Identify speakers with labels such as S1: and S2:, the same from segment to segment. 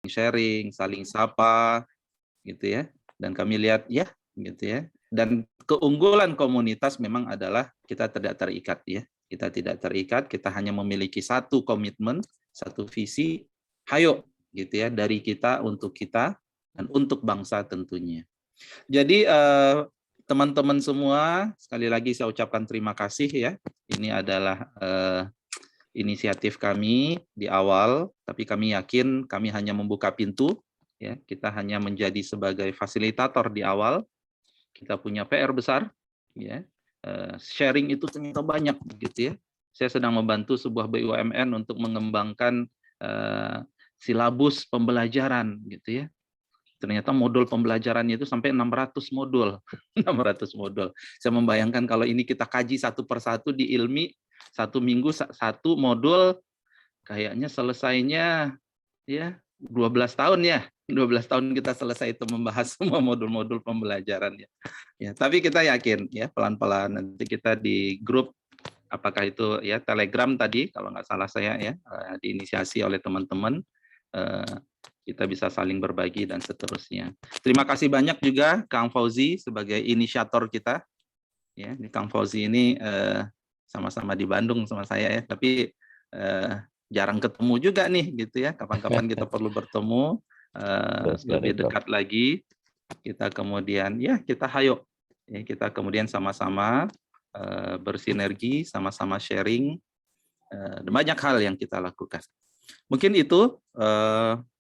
S1: sharing, saling sapa, gitu ya. Dan kami lihat ya, gitu ya. Dan keunggulan komunitas memang adalah kita tidak terikat ya. Kita tidak terikat, kita hanya memiliki satu komitmen, satu visi. Hayo, gitu ya, dari kita untuk kita dan untuk bangsa tentunya. Jadi teman-teman semua, sekali lagi saya ucapkan terima kasih ya. Ini adalah inisiatif kami di awal, tapi kami yakin kami hanya membuka pintu, ya. Kita hanya menjadi sebagai fasilitator di awal. Kita punya PR besar, ya. Sharing itu ternyata banyak, gitu ya. Saya sedang membantu sebuah BUMN untuk mengembangkan silabus pembelajaran, gitu ya. Ternyata modul pembelajarannya itu sampai 600 modul. 600 modul. Saya membayangkan kalau ini kita kaji satu persatu di Ilmi, satu minggu satu modul, kayaknya selesainya ya 12 tahun ya. 12 tahun kita selesai itu membahas semua modul-modul pembelajaran ya. Ya, tapi kita yakin ya pelan-pelan nanti kita di grup, apakah itu ya Telegram tadi kalau nggak salah saya ya, diinisiasi oleh teman-teman, kita bisa saling berbagi dan seterusnya. Terima kasih banyak juga Kang Fauzi sebagai inisiator kita. Ya, Kang Fauzi ini sama-sama di Bandung sama saya ya, tapi jarang ketemu juga nih gitu ya. Kapan-kapan kita perlu bertemu lebih dekat lagi. Kita kemudian ya kita hayo, ya, kita kemudian sama-sama bersinergi, sama-sama sharing. Banyak hal yang kita lakukan. Mungkin itu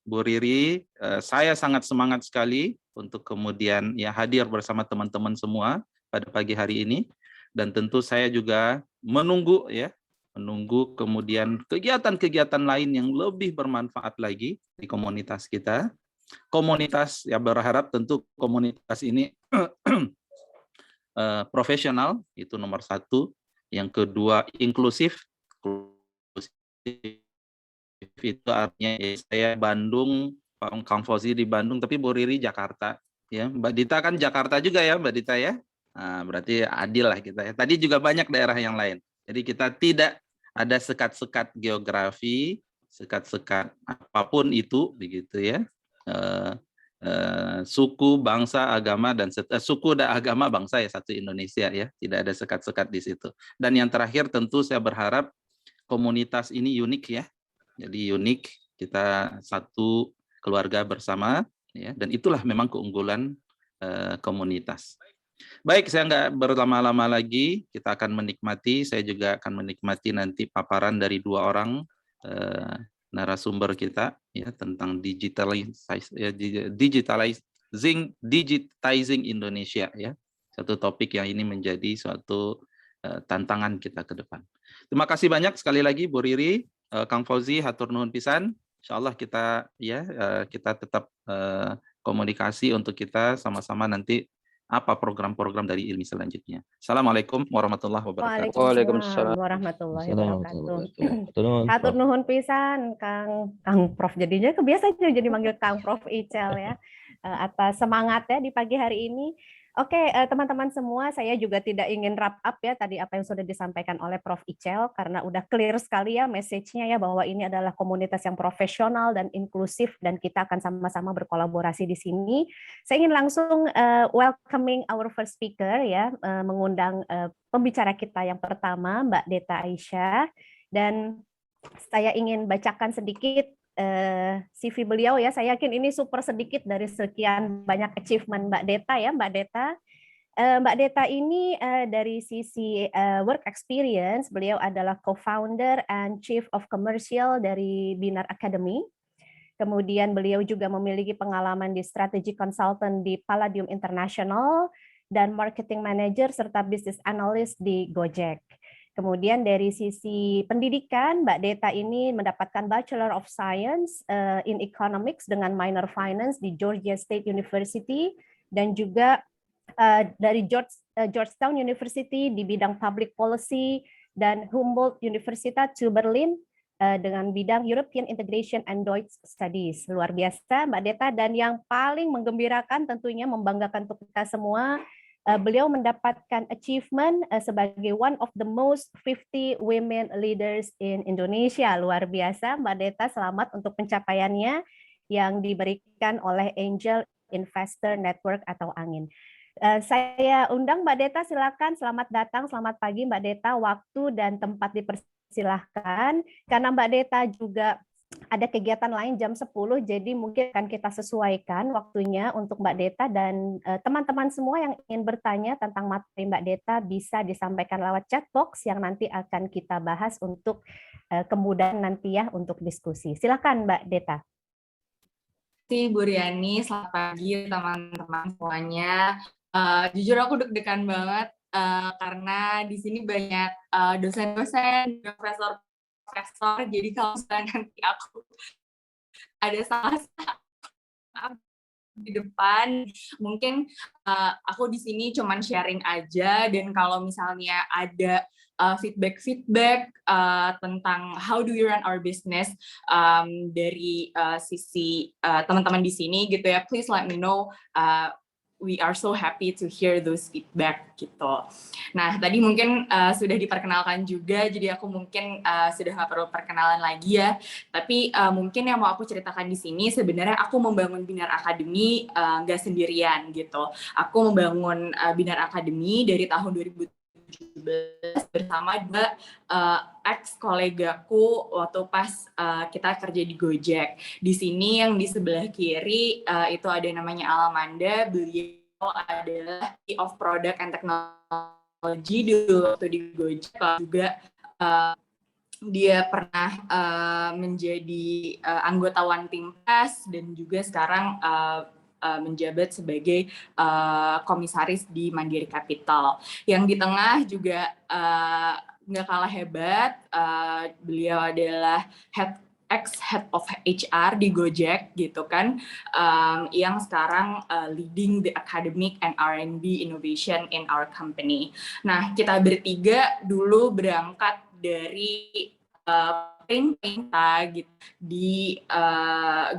S1: Bu Riri, saya sangat semangat sekali untuk kemudian ya hadir bersama teman-teman semua pada pagi hari ini, dan tentu saya juga menunggu kemudian kegiatan-kegiatan lain yang lebih bermanfaat lagi di komunitas kita. Komunitas ya berharap tentu komunitas ini profesional, itu nomor satu. Yang kedua inklusif itu artinya ya, saya Bandung, Pak Kang Fauzi di Bandung, tapi Bu Riri Jakarta. Ya, Mbak Dita kan Jakarta juga ya, Mbak Dita ya. Nah, berarti adil lah kita ya. Tadi juga banyak daerah yang lain. Jadi kita tidak ada sekat-sekat geografi, sekat-sekat apapun itu, begitu ya. Suku, bangsa, agama dan suku dan agama bangsa ya satu Indonesia ya. Tidak ada sekat-sekat di situ. Dan yang terakhir tentu saya berharap komunitas ini unik ya. Jadi unik, kita satu keluarga bersama, ya, dan itulah memang keunggulan komunitas. Baik, saya nggak berlama-lama lagi, kita akan menikmati, saya juga akan menikmati nanti paparan dari dua orang narasumber kita ya tentang digitizing Indonesia ya. Satu topik yang ini menjadi suatu tantangan kita ke depan. Terima kasih banyak sekali lagi Bu Riri, Kang Fauzi, hatur nuhun pisan. Insyaallah kita ya kita tetap komunikasi untuk kita sama-sama nanti apa program-program dari Ilmi selanjutnya. Assalamualaikum warahmatullahi wabarakatuh.
S2: Waalaikumsalam warahmatullahi wabarakatuh. Hatur nuhun pisan Kang Prof, jadinya kebiasaan jadi manggil Kang Prof Icel ya, atas semangatnya di pagi hari ini. Oke, teman-teman semua, saya juga tidak ingin wrap up ya tadi apa yang sudah disampaikan oleh Prof Icel, karena udah clear sekali ya message-nya ya bahwa ini adalah komunitas yang profesional dan inklusif dan kita akan sama-sama berkolaborasi di sini. Saya ingin langsung welcoming our first speaker ya, mengundang pembicara kita yang pertama, Mbak Deta Aisyah, dan saya ingin bacakan sedikit CV beliau ya. Saya yakin ini super sedikit dari sekian banyak achievement Mbak Deta ya, Mbak Deta. Mbak Deta ini dari sisi work experience, beliau adalah co-founder and chief of commercial dari Binar Academy. Kemudian beliau juga memiliki pengalaman di strategy consultant di Palladium International dan marketing manager serta business analyst di Gojek. Kemudian dari sisi pendidikan, Mbak Deta ini mendapatkan Bachelor of Science in Economics dengan minor finance di Georgia State University dan juga dari Georgetown University di bidang public policy dan Humboldt University Berlin dengan bidang European Integration and Deutsch Studies. Luar biasa Mbak Deta, dan yang paling menggembirakan tentunya membanggakan untuk kita semua, beliau mendapatkan achievement sebagai one of the most 50 women leaders in Indonesia. Luar biasa Mbak Deta, selamat untuk pencapaiannya. yang diberikan oleh Angel Investor Network atau ANGIN. Saya undang Mbak Deta, silakan. Selamat datang, selamat pagi Mbak Deta. Waktu dan tempat dipersilahkan. Karena Mbak Deta juga ada kegiatan lain jam 10, jadi mungkin akan kita sesuaikan waktunya untuk Mbak Deta, dan teman-teman semua yang ingin bertanya tentang materi Mbak Deta bisa disampaikan lewat chat box yang nanti akan kita bahas untuk kemudahan nanti ya untuk diskusi. Silakan Mbak Deta.
S3: Terima kasih Bu Riani, selamat pagi teman-teman semuanya. Jujur aku deg-degan banget karena di sini banyak dosen-dosen, profesor, jadi kalau misalnya nanti aku ada salah di depan, mungkin aku di sini cuman sharing aja, dan kalau misalnya ada feedback tentang how do we run our business dari sisi teman-teman di sini gitu ya, please let me know. We are so happy to hear those feedback gitu. Nah, tadi mungkin sudah diperkenalkan juga, jadi aku mungkin sudah nggak perlu perkenalan lagi ya. Tapi mungkin yang mau aku ceritakan di sini, sebenarnya aku membangun Binar Academy nggak sendirian gitu. Aku membangun Binar Academy dari tahun 2017 bersama dua ex-kolegaku waktu pas kita kerja di Gojek. Di sini yang di sebelah kiri itu ada namanya Alamanda, beliau adalah Chief of Product and Technology dulu waktu di Gojek, juga dia pernah menjadi anggota One Team Press dan juga sekarang menjabat sebagai komisaris di Mandiri Capital. Yang di tengah juga nggak kalah hebat, beliau adalah ex-head of HR di Gojek gitu kan, yang sekarang leading the academic and R&D innovation in our company. Nah, kita bertiga dulu berangkat dari perintah gitu di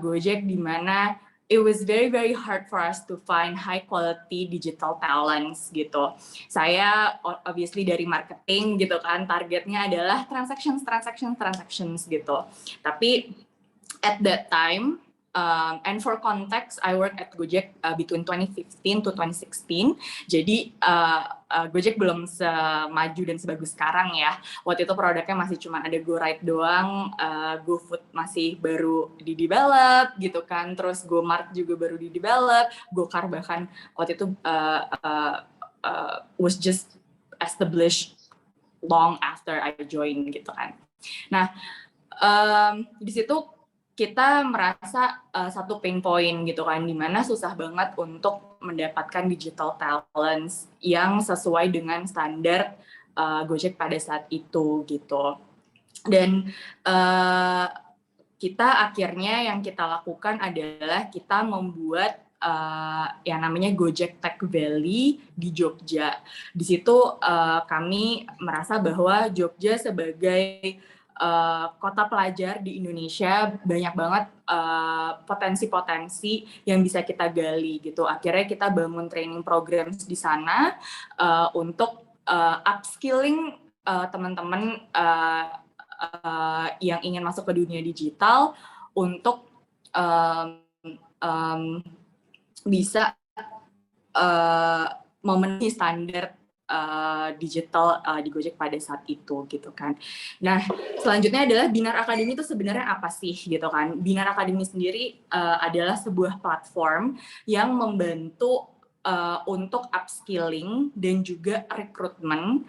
S3: Gojek, di mana it was very hard for us to find high quality digital talents gitu. Saya obviously dari marketing gitu kan, targetnya adalah transactions gitu. Tapi at that time, and for context, I work at Gojek between 2015 to 2016. Jadi Gojek belum semaju dan sebagus sekarang ya. Waktu itu produknya masih cuma ada GoRide doang, GoFood masih baru di-develop gitu kan, terus GoMart juga baru di-develop, GoCar bahkan waktu itu was just established long after I joined gitu kan. Nah, di situ kita merasa satu pain point gitu kan, dimana susah banget untuk mendapatkan digital talents yang sesuai dengan standar Gojek pada saat itu gitu. Dan kita akhirnya yang kita lakukan adalah kita membuat yang namanya Gojek Tech Valley di Jogja. Di situ kami merasa bahwa Jogja sebagai kota pelajar di Indonesia banyak banget potensi-potensi yang bisa kita gali gitu. Akhirnya kita bangun training programs di sana untuk upskilling teman-teman yang ingin masuk ke dunia digital untuk bisa memenuhi standar digital di Gojek pada saat itu gitu kan. Nah, selanjutnya adalah Binar Academy itu sebenarnya apa sih gitu kan. Binar Academy sendiri adalah sebuah platform yang membantu untuk upskilling dan juga rekrutmen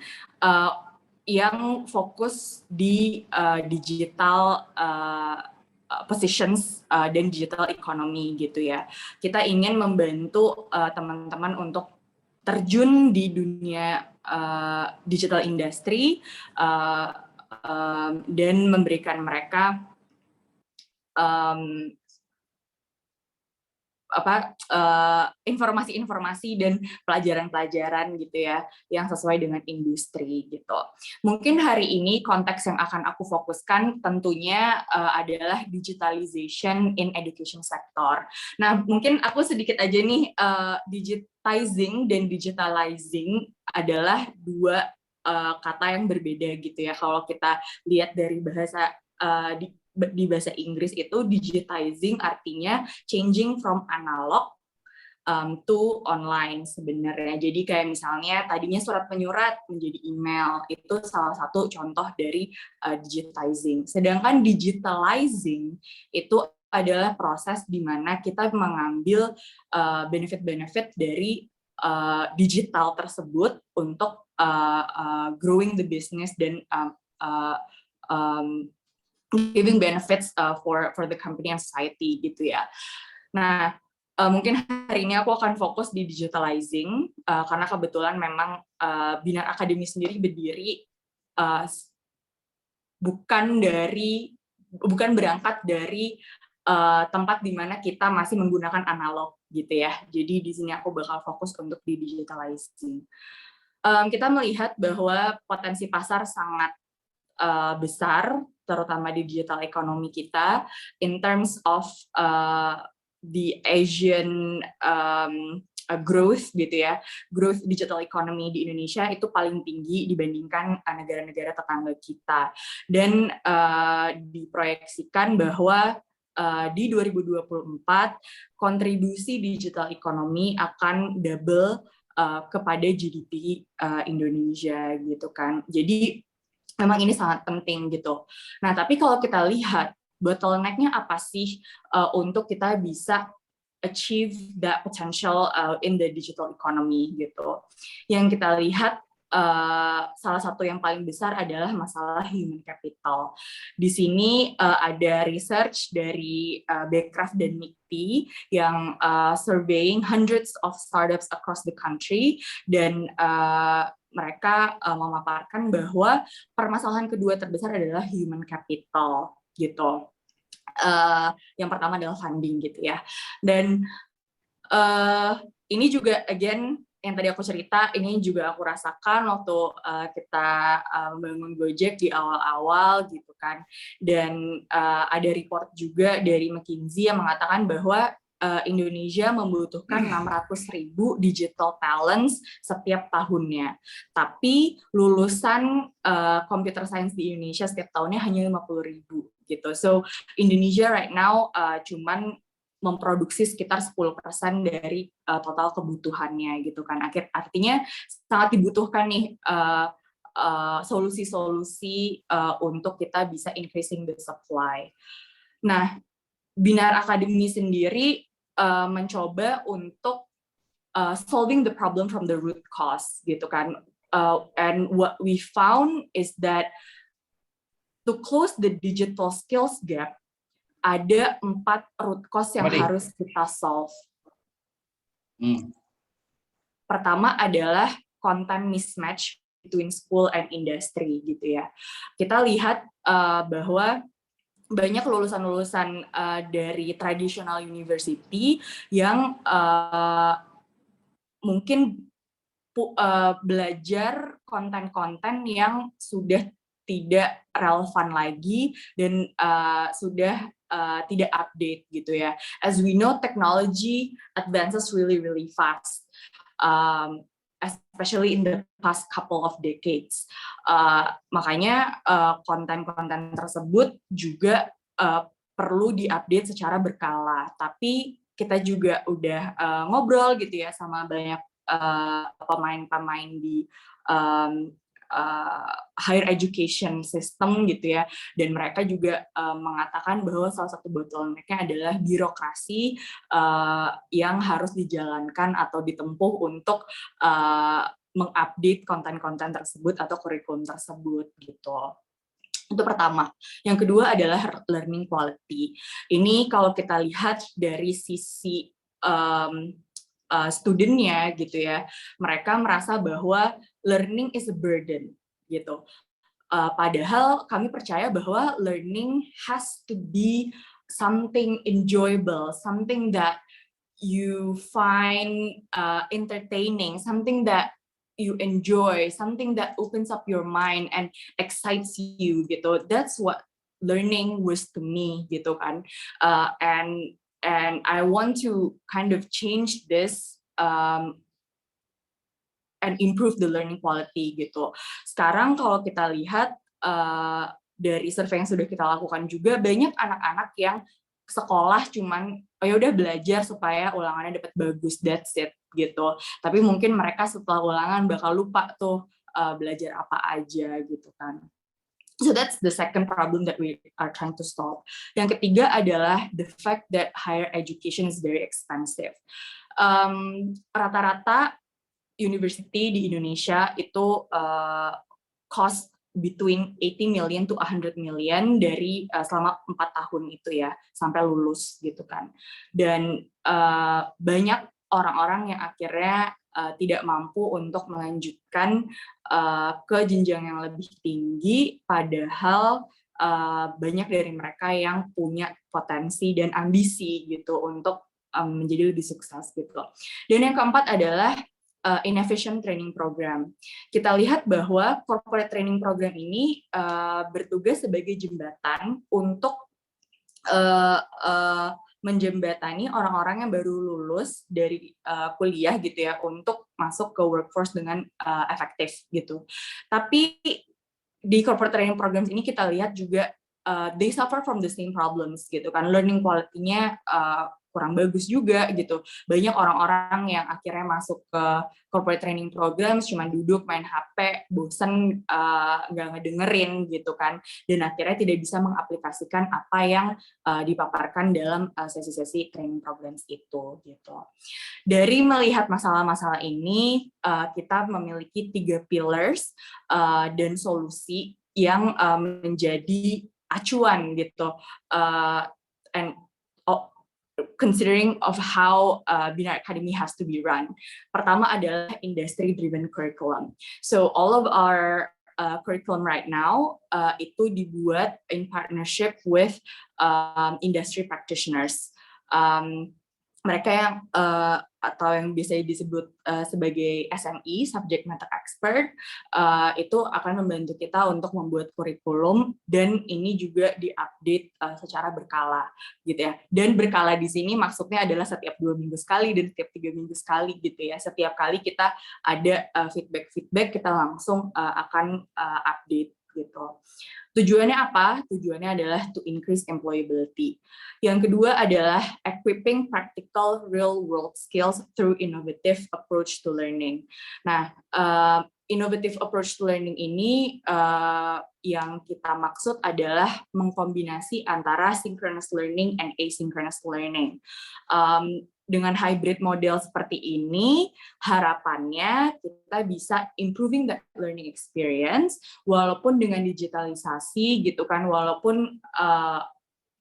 S3: yang fokus di digital positions dan digital economy gitu ya. Kita ingin membantu teman-teman untuk terjun di dunia digital industry dan memberikan mereka informasi-informasi dan pelajaran-pelajaran gitu ya yang sesuai dengan industri gitu. Mungkin hari ini konteks yang akan aku fokuskan tentunya adalah digitalization in education sector. Nah, mungkin aku sedikit aja nih, digitizing dan digitalizing adalah dua kata yang berbeda gitu ya. Kalau kita lihat dari bahasa di bahasa Inggris itu digitizing artinya changing from analog to online sebenarnya. Jadi kayak misalnya tadinya surat menyurat menjadi email, itu salah satu contoh dari digitizing. Sedangkan digitalizing itu adalah proses di mana kita mengambil benefit-benefit dari digital tersebut untuk growing the business dan giving benefits for the company and society gitu ya. Nah, mungkin hari ini aku akan fokus di digitalizing karena kebetulan memang Binar Academy sendiri berdiri bukan berangkat dari tempat di mana kita masih menggunakan analog gitu ya. Jadi di sini aku bakal fokus untuk di digitalizing. Kita melihat bahwa potensi pasar sangat besar, terutama di digital ekonomi kita, in terms of the Asian growth gitu ya, growth digital economy di Indonesia itu paling tinggi dibandingkan negara-negara tetangga kita. Dan diproyeksikan bahwa di 2024 kontribusi digital economy akan double kepada GDP Indonesia gitu kan. Jadi memang ini sangat penting gitu. Nah, tapi kalau kita lihat bottleneck-nya apa sih untuk kita bisa achieve that potential in the digital economy gitu. Yang kita lihat salah satu yang paling besar adalah masalah human capital. Di sini ada research dari Backcraft dan McKinsey yang surveying hundreds of startups across the country, dan mereka memaparkan bahwa permasalahan kedua terbesar adalah human capital gitu. Yang pertama adalah funding gitu ya. Dan ini juga again yang tadi aku cerita, ini juga aku rasakan waktu kita membangun Gojek di awal-awal gitu kan. Dan ada report juga dari McKinsey yang mengatakan bahwa Indonesia membutuhkan 600.000 digital talents setiap tahunnya. Tapi lulusan computer science di Indonesia setiap tahunnya hanya 50.000 gitu. So Indonesia right now cuman memproduksi sekitar 10% dari total kebutuhannya gitu kan. Artinya sangat dibutuhkan nih solusi-solusi untuk kita bisa increasing the supply. Nah, Binar Academy sendiri mencoba untuk solving the problem from the root cause gitu kan. And what we found is that to close the digital skills gap, ada 4 root cause yang harus kita solve. Pertama adalah content mismatch between school and industry gitu ya. Kita lihat bahwa banyak lulusan-lulusan dari traditional university yang mungkin belajar konten-konten yang sudah tidak relevan lagi dan sudah tidak update gitu ya. As we know, technology advances really fast, especially in the past couple of decades. Makanya konten-konten tersebut juga perlu diupdate secara berkala. Tapi kita juga udah ngobrol gitu ya sama banyak pemain-pemain di higher education system gitu ya, dan mereka juga mengatakan bahwa salah satu bottleneck-nya adalah birokrasi yang harus dijalankan atau ditempuh untuk mengupdate konten-konten tersebut atau kurikulum tersebut gitu. Itu pertama. Yang kedua adalah learning quality. Ini kalau kita lihat dari sisi studentnya gitu ya, mereka merasa bahwa learning is a burden gitu. Padahal kami percaya bahwa learning has to be something enjoyable, something that you find entertaining, something that you enjoy, something that opens up your mind and excites you gitu. That's what learning was to me gitu kan. And I want to kind of change this and improve the learning quality gitu. Sekarang kalau kita lihat dari survei yang sudah kita lakukan juga, banyak anak-anak yang sekolah cuman ya udah belajar supaya ulangannya dapat bagus, that's it gitu. Tapi mungkin mereka setelah ulangan bakal lupa tuh belajar apa aja gitu kan. So that's the second problem that we are trying to solve. Yang ketiga adalah the fact that higher education is very expensive. Rata-rata university di Indonesia itu cost between 80 million to 100 million dari selama 4 tahun itu ya, sampai lulus gitu kan. Dan banyak orang-orang yang akhirnya tidak mampu untuk melanjutkan ke jenjang yang lebih tinggi, padahal banyak dari mereka yang punya potensi dan ambisi gitu untuk menjadi lebih sukses gitu. Dan yang keempat adalah inefficient training program. Kita lihat bahwa corporate training program ini bertugas sebagai jembatan untuk menjembatani orang-orang yang baru lulus dari kuliah gitu ya untuk masuk ke workforce dengan efektif gitu. Tapi di corporate training programs ini kita lihat juga they suffer from the same problems gitu kan, learning quality-nya kurang bagus juga gitu. Banyak orang-orang yang akhirnya masuk ke corporate training programs cuma duduk main HP, bosen, nggak ngedengerin gitu kan, dan akhirnya tidak bisa mengaplikasikan apa yang dipaparkan dalam sesi-sesi training programs itu gitu. Dari melihat masalah-masalah ini, kita memiliki 3 pillars dan solusi yang menjadi acuan gitu, and considering of how Bina Academy has to be run. Pertama adalah industry-driven curriculum. So all of our curriculum right now itu dibuat in partnership with industry practitioners. Mereka yang atau yang biasa disebut sebagai SME, subject matter expert, itu akan membantu kita untuk membuat kurikulum, dan ini juga diupdate secara berkala gitu ya. Dan berkala di sini maksudnya adalah setiap 2 minggu sekali dan setiap 3 minggu sekali gitu ya. Setiap kali kita ada feedback kita langsung akan update gitu. Tujuannya apa? Tujuannya adalah to increase employability. Yang kedua adalah equipping practical real-world skills through innovative approach to learning. Nah, innovative approach to learning ini yang kita maksud adalah mengkombinasi antara synchronous learning and asynchronous learning. Dengan hybrid model seperti ini, harapannya kita bisa improving the learning experience, walaupun dengan digitalisasi gitu kan, walaupun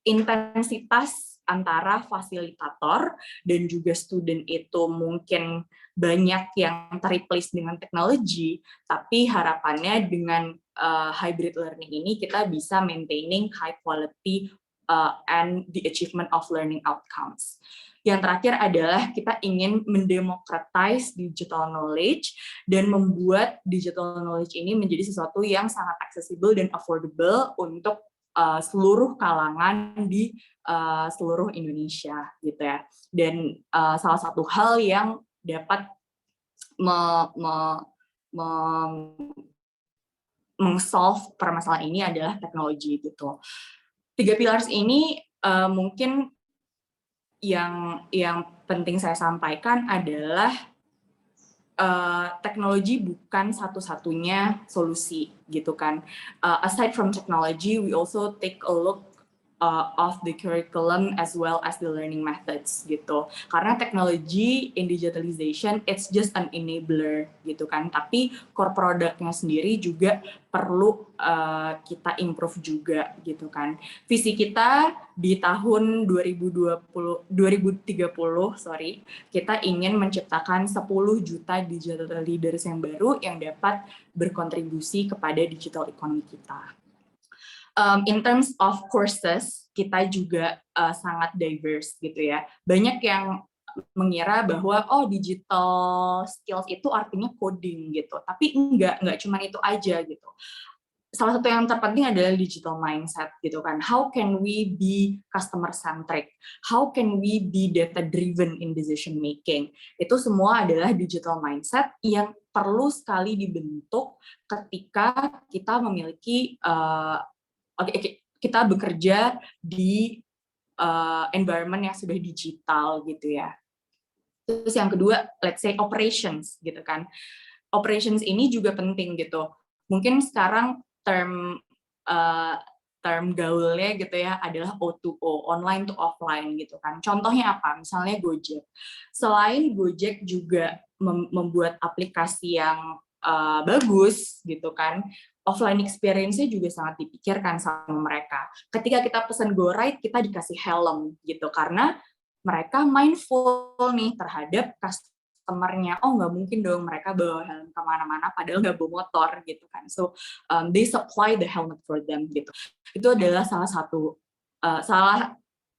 S3: intensitas antara fasilitator dan juga student itu mungkin banyak yang ter-replace dengan teknologi, tapi harapannya dengan hybrid learning ini kita bisa maintaining high quality and the achievement of learning outcomes. Yang terakhir adalah kita ingin mendemocratize digital knowledge dan membuat digital knowledge ini menjadi sesuatu yang sangat accessible dan affordable untuk seluruh kalangan di seluruh Indonesia gitu ya. Dan salah satu hal yang dapat meng-solve permasalahan ini adalah teknologi gitu. 3 pillars ini mungkin yang penting saya sampaikan adalah teknologi bukan satu-satunya solusi gitu kan. Aside from technology, we also take a look of the curriculum as well as the learning methods gitu. Karena teknologi in digitalization it's just an enabler gitu kan. Tapi core produknya sendiri juga perlu kita improve juga gitu kan. Visi kita di tahun 2030 kita ingin menciptakan 10 juta digital leaders yang baru yang dapat berkontribusi kepada digital economy kita. In terms of courses, kita juga sangat diverse gitu ya. Banyak yang mengira bahwa digital skills itu artinya coding gitu, tapi enggak cuma itu aja gitu. Salah satu yang terpenting adalah digital mindset gitu kan. How can we be customer centric? How can we be data driven in decision making? Itu semua adalah digital mindset yang perlu sekali dibentuk ketika kita memiliki kita bekerja di environment yang sudah digital gitu ya. Terus yang kedua, let's say operations gitu kan. Operations ini juga penting gitu. Mungkin sekarang term gaulnya gitu ya adalah O2O, online to offline gitu kan. Contohnya apa? Misalnya Gojek. Selain Gojek juga membuat aplikasi yang bagus gitu kan, offline experience-nya juga sangat dipikirkan sama mereka. Ketika kita pesan GoRide, kita dikasih helm gitu, karena mereka mindful nih terhadap customer-nya. Oh, nggak mungkin dong mereka bawa helm kemana-mana padahal nggak bawa motor gitu kan. So they supply the helmet for them gitu. Itu adalah salah satu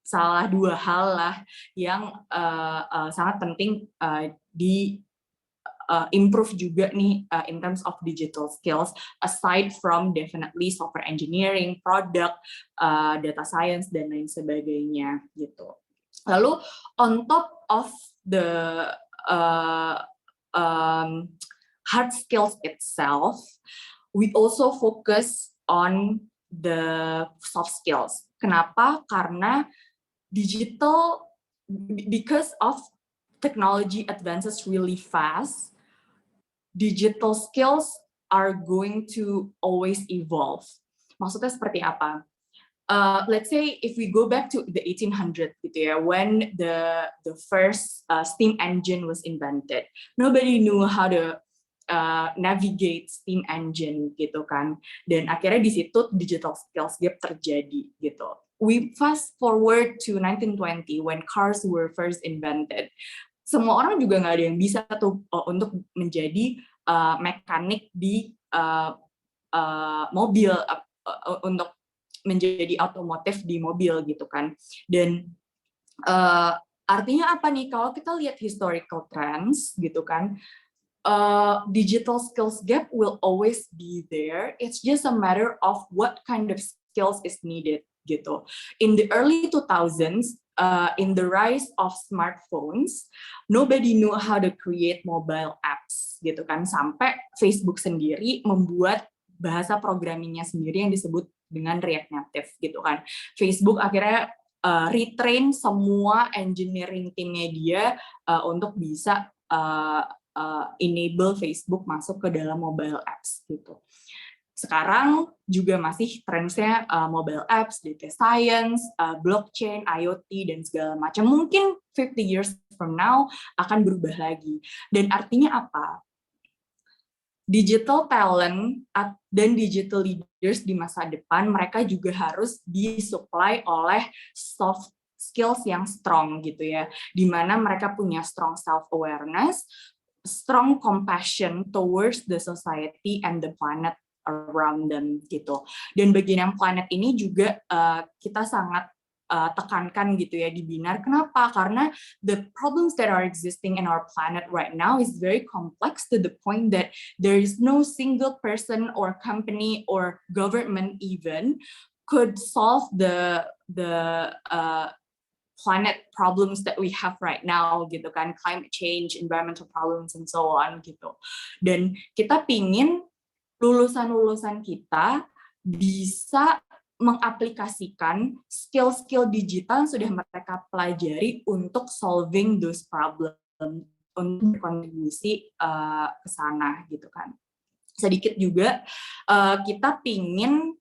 S3: salah dua hal lah yang sangat penting di improve juga nih in terms of digital skills, aside from definitely software engineering, product, data science dan lain sebagainya gitu. Lalu on top of the hard skills itself, we also focus on the soft skills. Kenapa? Karena digital, because of technology advances really fast, digital skills are going to always evolve. Maksudnya seperti apa? Let's say if we go back to the 1800s gitu ya, when the first steam engine was invented, nobody knew how to navigate steam engine gitu kan, dan akhirnya di situ digital skills gap terjadi gitu. We fast forward to 1920 when cars were first invented. Semua orang juga nggak ada yang bisa tuh untuk menjadi mekanik di mobil, untuk menjadi otomotif di mobil gitu kan. Dan artinya apa nih, kalau kita lihat historical trends gitu kan, digital skills gap will always be there. It's just a matter of what kind of skills is needed gitu. In the early 2000s, in the rise of smartphones, nobody knew how to create mobile apps gitu kan, sampai Facebook sendiri membuat bahasa programmingnya sendiri yang disebut dengan React Native gitu kan. Facebook akhirnya retrain semua engineering timnya dia untuk bisa enable Facebook masuk ke dalam mobile apps gitu. Sekarang juga masih trendsnya mobile apps, data science, blockchain, IoT, dan segala macam. Mungkin 50 years from now akan berubah lagi. Dan artinya apa? Digital talent dan digital leaders di masa depan, mereka juga harus disupply oleh soft skills yang strong gitu ya, di mana mereka punya strong self-awareness, strong compassion towards the society and the planet around them gitu. Dan bagian yang planet ini juga kita sangat tekankan gitu ya di Binar. Kenapa? Karena the problems that are existing in our planet right now is very complex to the point that there is no single person or company or government even could solve the planet problems that we have right now gitu kan, climate change, environmental problems and so on gitu. Dan kita pingin lulusan-lulusan kita bisa mengaplikasikan skill-skill digital yang sudah mereka pelajari untuk solving those problems, untuk berkontribusi ke sana gitu kan. Sedikit juga kita pingin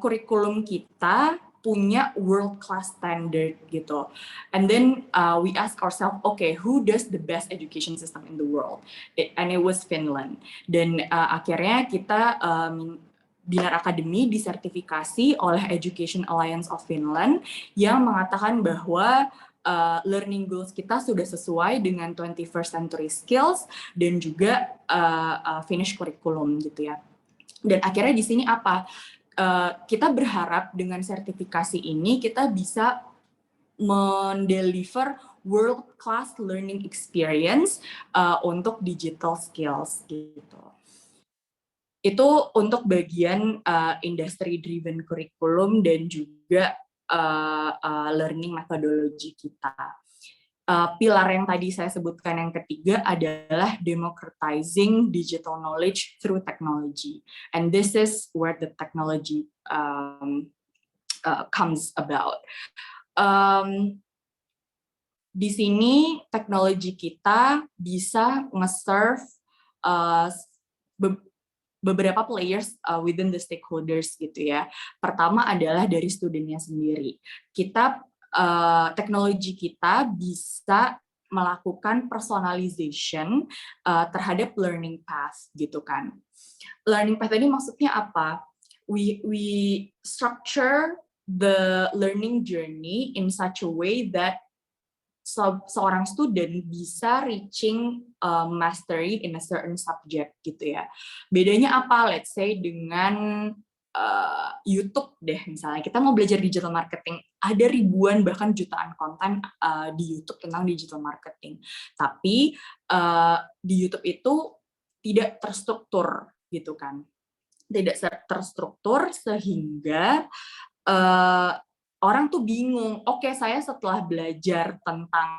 S3: kurikulum kita punya world class standard gitu. And then we ask ourselves, okay, who does the best education system in the world? And it was Finland. Dan akhirnya kita Binar Academy disertifikasi oleh Education Alliance of Finland yang mengatakan bahwa learning goals kita sudah sesuai dengan 21st century skills dan juga Finnish curriculum gitu ya. Dan akhirnya di sini apa? Kita berharap dengan sertifikasi ini kita bisa mendeliver world class learning experience untuk digital skills gitu. Itu untuk bagian industry driven curriculum dan juga learning methodology kita. pilar yang tadi saya sebutkan yang ketiga adalah democratizing digital knowledge through technology. And this is where the technology comes about. Di sini teknologi kita bisa nge-serve beberapa players within the stakeholders gitu ya. Pertama adalah dari studennya sendiri. Teknologi kita bisa melakukan personalization terhadap learning path gitu kan. Learning path ini maksudnya apa? We structure the learning journey in such a way that seorang student bisa reaching mastery in a certain subject gitu ya. Bedanya apa? Let's say dengan YouTube deh misalnya, kita mau belajar digital marketing, ada ribuan bahkan jutaan konten di YouTube tentang digital marketing. Tapi di YouTube itu tidak terstruktur gitu kan, tidak terstruktur sehingga orang tuh bingung. Oke, saya setelah belajar tentang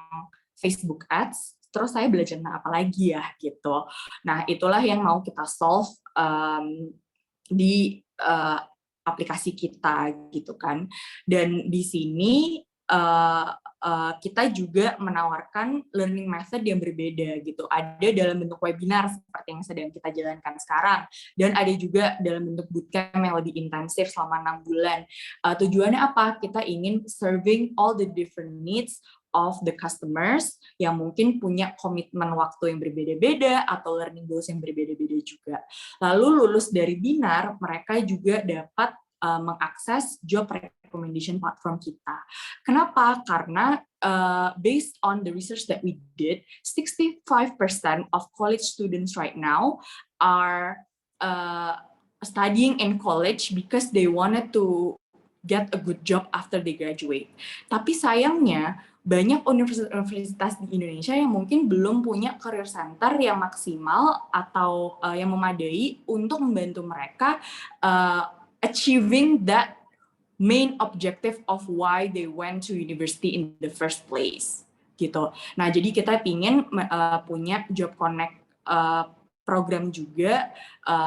S3: Facebook Ads, terus saya belajar tentang apa lagi ya gitu. Nah itulah yang mau kita solve di aplikasi kita gitu kan. Dan di sini kita juga menawarkan learning method yang berbeda gitu. Ada dalam bentuk webinar seperti yang sedang kita jalankan sekarang, dan ada juga dalam bentuk bootcamp yang lebih intensif selama 6 bulan. Tujuannya apa? Kita ingin serving all the different needs of the customers yang mungkin punya komitmen waktu yang berbeda-beda atau learning goals yang berbeda-beda juga. Lalu lulus dari Binar, mereka juga dapat mengakses job recommendation platform kita. Kenapa? Karena based on the research that we did, 65% of college students right now are studying in college because they wanted to get a good job after they graduate. Tapi sayangnya, banyak universitas di Indonesia yang mungkin belum punya career center yang maksimal atau yang memadai untuk membantu mereka achieving that main objective of why they went to university in the first place gitu. Nah, jadi kita ingin punya Job Connect program juga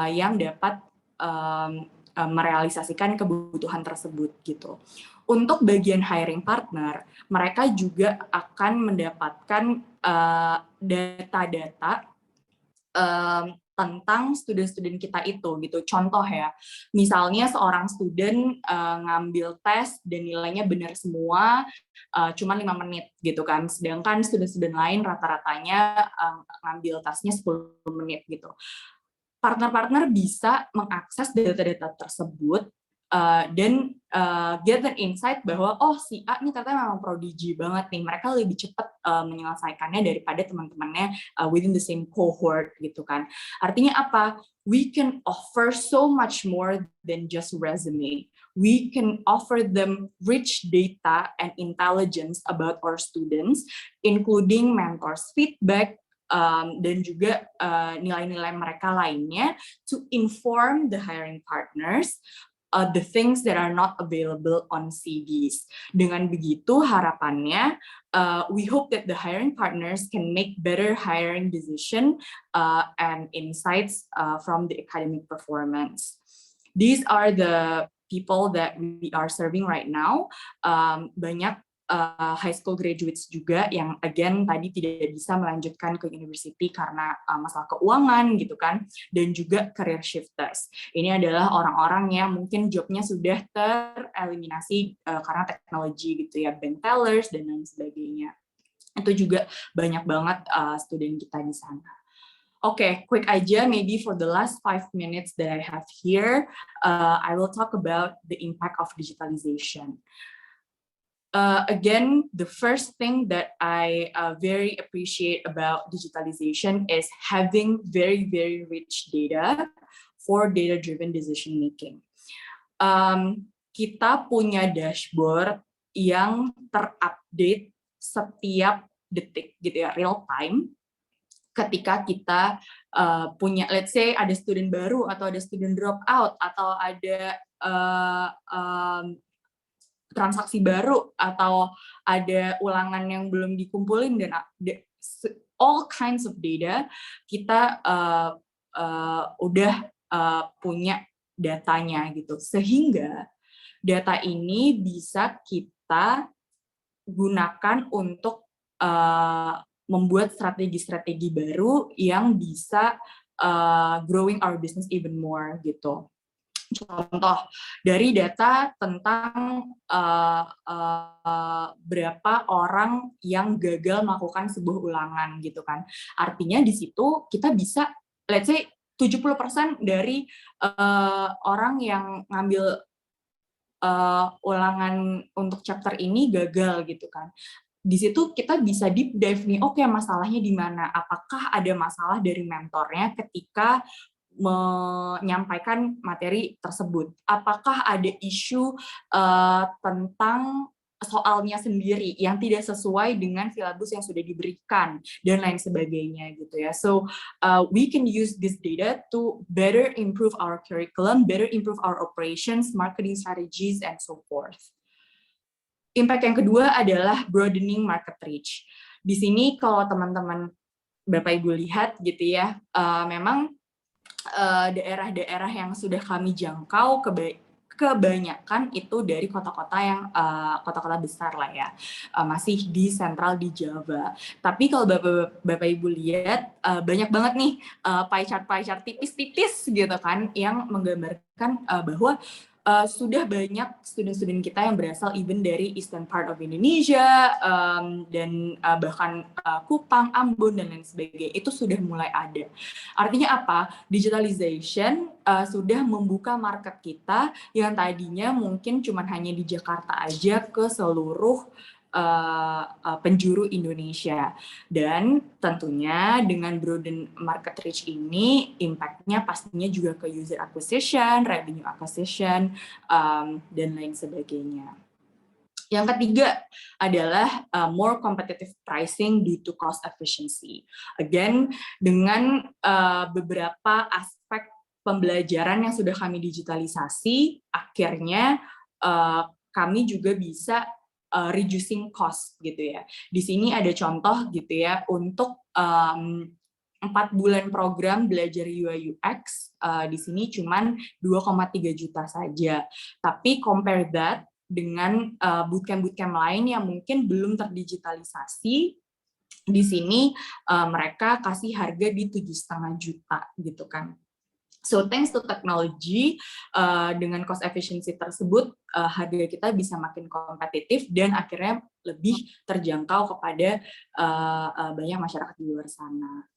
S3: yang dapat merealisasikan kebutuhan tersebut gitu. Untuk bagian hiring partner, mereka juga akan mendapatkan data-data tentang student-student kita itu gitu. Contoh ya, misalnya seorang student ngambil tes dan nilainya benar semua, cuma 5 menit gitu kan. Sedangkan student-student lain rata-ratanya ngambil tesnya 10 menit gitu. Partner-partner bisa mengakses data-data tersebut dan get an insight bahwa oh si A ini ternyata memang prodigy banget nih, mereka lebih cepat menyelesaikannya daripada teman-temannya within the same cohort gitu kan. Artinya apa? We can offer so much more than just resume. We can offer them rich data and intelligence about our students, including mentors feedback, dan juga nilai-nilai mereka lainnya to inform the hiring partners the things that are not available on CVs. Dengan begitu harapannya we hope that the hiring partners can make better hiring decision and insights from the academic performance. These are the people that we are serving right now. Banyak high school graduates juga yang again tadi tidak bisa melanjutkan ke university karena masalah keuangan gitu kan, dan juga career shifters. Ini adalah orang-orang yang mungkin jobnya sudah tereliminasi karena teknologi gitu ya, bank tellers dan lain sebagainya. Itu juga banyak banget student kita di sana. Okay, quick aja, maybe for the last 5 minutes that I have here, I will talk about the impact of digitalization. Again, the first thing that I very appreciate about digitalization is having very, very rich data for data-driven decision making. Kita punya dashboard yang terupdate setiap detik gitu ya, real time. Ketika kita punya, let's say ada student baru atau ada student drop out atau ada transaksi baru atau ada ulangan yang belum dikumpulin dan all kinds of data, kita udah punya datanya gitu. Sehingga data ini bisa kita gunakan untuk membuat strategi-strategi baru yang bisa growing our business even more gitu. Contoh dari data tentang berapa orang yang gagal melakukan sebuah ulangan gitu kan. Artinya di situ kita bisa, let's say 70% dari orang yang ngambil ulangan untuk chapter ini gagal gitu kan. Di situ kita bisa deep dive nih, oke, masalahnya di mana? Apakah ada masalah dari mentornya ketika menyampaikan materi tersebut? Apakah ada isu tentang soalnya sendiri yang tidak sesuai dengan silabus yang sudah diberikan dan lain sebagainya gitu ya. So we can use this data to better improve our curriculum, better improve our operations, marketing strategies, and so forth. Impact yang kedua adalah broadening market reach. Di sini kalau teman-teman Bapak Ibu lihat gitu ya, memang daerah-daerah yang sudah kami jangkau kebanyakan itu dari kota-kota yang kota-kota besar lah ya, masih di sentral di Java. Tapi kalau Bapak Ibu lihat banyak banget nih pie chart tipis-tipis gitu kan yang menggambarkan bahwa sudah banyak student-student kita yang berasal even dari eastern part of Indonesia dan bahkan Kupang, Ambon dan lain sebagainya, itu sudah mulai ada. Artinya apa? Digitalization sudah membuka market kita yang tadinya mungkin cuma hanya di Jakarta aja ke seluruh penjuru Indonesia. Dan tentunya dengan broaden market reach ini, impact-nya pastinya juga ke user acquisition, revenue acquisition, dan lain sebagainya. Yang ketiga adalah more competitive pricing due to cost efficiency. Again, dengan beberapa aspek pembelajaran yang sudah kami digitalisasi, akhirnya kami juga bisa reducing cost gitu ya. Di sini ada contoh gitu ya untuk 4 bulan program belajar UI UX, di sini cuman 2,3 juta saja. Tapi compare that dengan bootcamp lain yang mungkin belum terdigitalisasi, di sini mereka kasih harga di 7,5 juta gitu kan. So thanks to technology, dengan cost efficiency tersebut, harga kita bisa makin kompetitif dan akhirnya lebih terjangkau kepada banyak masyarakat di luar sana.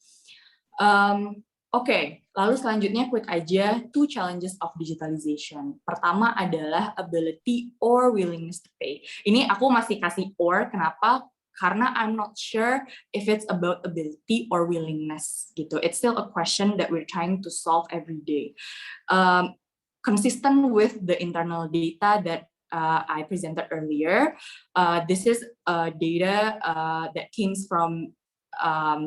S3: Oke, lalu selanjutnya quick aja 2 challenges of digitalization. Pertama adalah ability or willingness to pay. Ini aku masih kasih or, kenapa? Karena I'm not sure if it's about ability or willingness gitu. It's still a question that we're trying to solve every day. Consistent with the internal data that I presented earlier, this is data that came from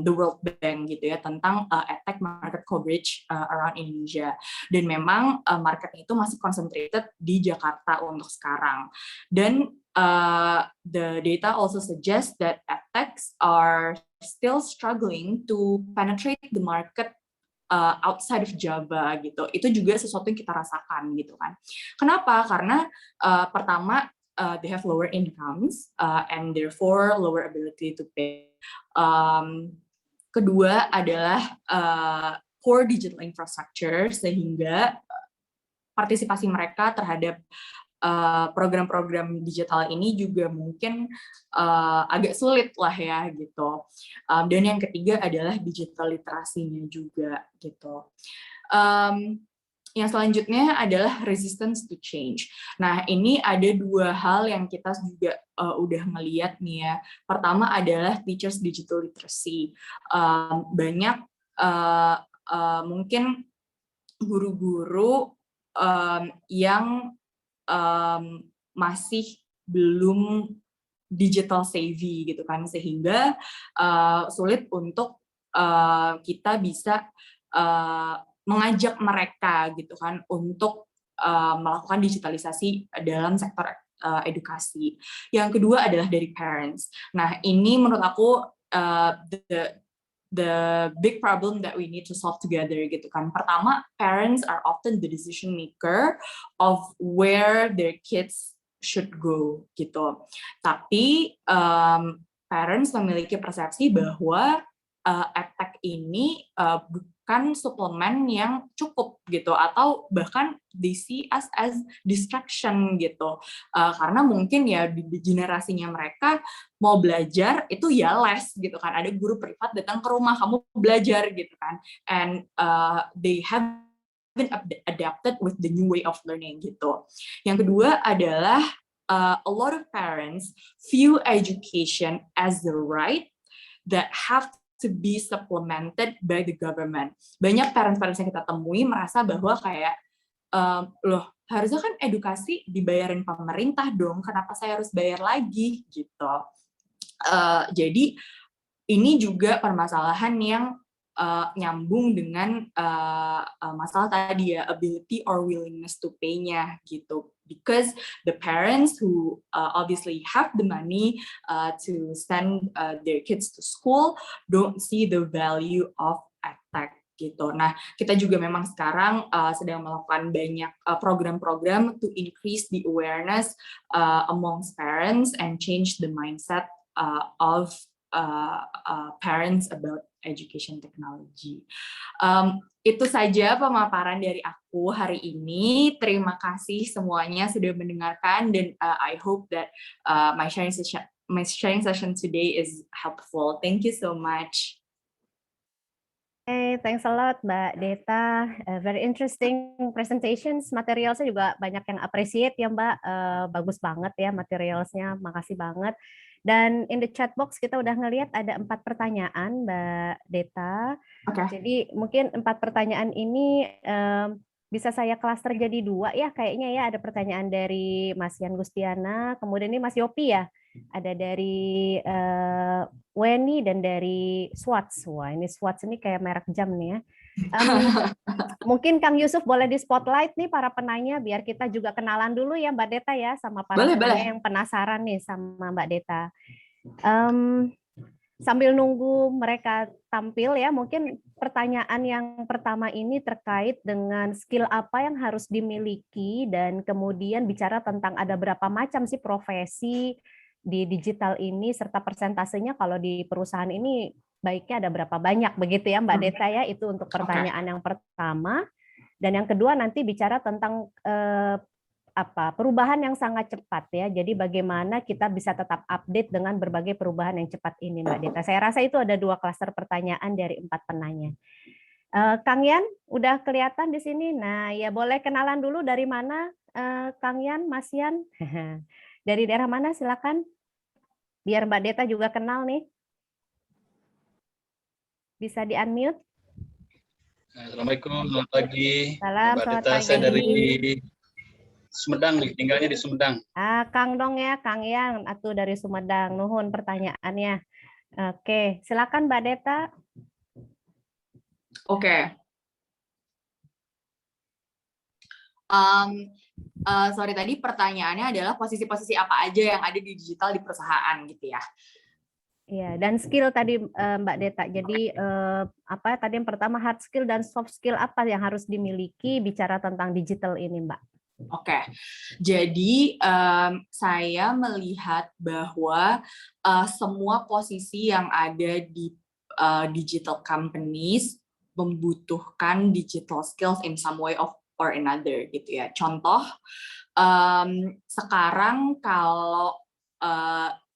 S3: the World Bank gitu ya, tentang edtech market coverage around Indonesia. Dan memang market itu masih concentrated di Jakarta untuk sekarang. Dan the data also suggests that edtechs are still struggling to penetrate the market outside of Java gitu. Itu juga sesuatu yang kita rasakan gitu kan. Kenapa? Karena pertama they have lower incomes and therefore lower ability to pay. Kedua adalah poor digital infrastructure, sehingga partisipasi mereka terhadap program-program digital ini juga mungkin agak sulit lah ya gitu. Dan yang ketiga adalah digital literasinya juga gitu. Yang selanjutnya adalah resistance to change. Nah, ini ada 2 hal yang kita juga udah ngeliat nih ya. Pertama adalah teachers digital literacy. Banyak mungkin guru-guru yang masih belum digital savvy gitu kan, sehingga sulit untuk kita bisa mengajak mereka gitu kan untuk melakukan digitalisasi dalam sektor edukasi. Yang kedua adalah dari parents. Nah, ini menurut aku the big problem that we need to solve together gitu kan. Pertama, parents are often the decision maker of where their kids should go gitu. Tapi parents memiliki persepsi bahwa EdTech ini bukan suplemen yang cukup gitu, atau bahkan they see us as distraction gitu, karena mungkin ya di generasinya mereka mau belajar itu ya les gitu kan, ada guru privat datang ke rumah kamu belajar gitu kan, and they have been adapted with the new way of learning gitu. Yang kedua adalah a lot of parents view education as the right that have to be supplemented by the government. Banyak parents-parents yang kita temui merasa bahwa kayak, loh harusnya kan edukasi dibayarin pemerintah dong, kenapa saya harus bayar lagi gitu. Jadi ini juga permasalahan yang nyambung dengan masalah tadi ya, ability or willingness to pay-nya gitu. Because the parents who obviously have the money to send their kids to school don't see the value of EdTech gitu. Nah, kita juga memang sekarang sedang melakukan banyak program-program to increase the awareness amongst parents and change the mindset of parents about education technology. Itu saja pemaparan dari aku hari ini. Terima kasih semuanya sudah mendengarkan, dan I hope that my sharing session today is helpful. Thank you so much.
S2: Hey, thanks a lot, Mbak Deta. Very interesting presentations. Materialsnya juga banyak yang appreciate ya, Mbak. Bagus banget ya materialsnya. Makasih banget. Dan in the chat box kita udah ngelihat ada 4 pertanyaan, Mbak Deta.
S3: Okay.
S2: Jadi mungkin 4 pertanyaan ini bisa saya klaster jadi 2 ya kayaknya ya. Ada pertanyaan dari Mas Yan Gustiana, kemudian ini Mas Yopi ya. Ada dari Weni dan dari Swatch. Wah, ini Swatch ini kayak merek jam nih ya. Mungkin Kang Yusuf boleh di spotlight nih para penanya biar kita juga kenalan dulu ya Mbak Deta ya sama para penanya yang penasaran nih sama Mbak Deta. Sambil nunggu mereka tampil ya, mungkin pertanyaan yang pertama ini terkait dengan skill apa yang harus dimiliki, dan kemudian bicara tentang ada berapa macam sih profesi di digital ini, serta persentasenya kalau di perusahaan ini baiknya ada berapa banyak begitu ya Mbak Deta ya. Itu untuk pertanyaan yang pertama. Dan yang kedua nanti bicara tentang perubahan yang sangat cepat ya. Jadi bagaimana kita bisa tetap update dengan berbagai perubahan yang cepat ini Mbak Deta. Saya rasa itu ada 2 klaster pertanyaan dari 4 penanya. Kang Yan udah kelihatan di sini. Nah, ya boleh kenalan dulu dari mana Kang Yan, Mas Yan? Dari daerah mana silakan? Biar Mbak Deta juga kenal nih. Bisa di-unmute.
S4: Assalamualaikum, selamat pagi.
S2: Salam,
S4: Mbak
S2: selamat
S4: Deta,
S2: pagi.
S4: saya dari Sumedang nih, tinggalnya di Sumedang.
S2: Kang dong ya, Kang Yang, atau dari Sumedang. Nuhun pertanyaannya. Oke, silakan Mbak Deta.
S3: Oke. Sorry, tadi pertanyaannya adalah posisi-posisi apa aja yang ada di digital di perusahaan gitu ya.
S2: Iya, dan skill tadi Mbak Deta. Jadi apa tadi yang pertama, hard skill dan soft skill apa yang harus dimiliki bicara tentang digital ini, Mbak?
S3: Oke, jadi saya melihat bahwa semua posisi yang ada di digital companies membutuhkan digital skills in some way or another gitu ya. Contoh, sekarang kalau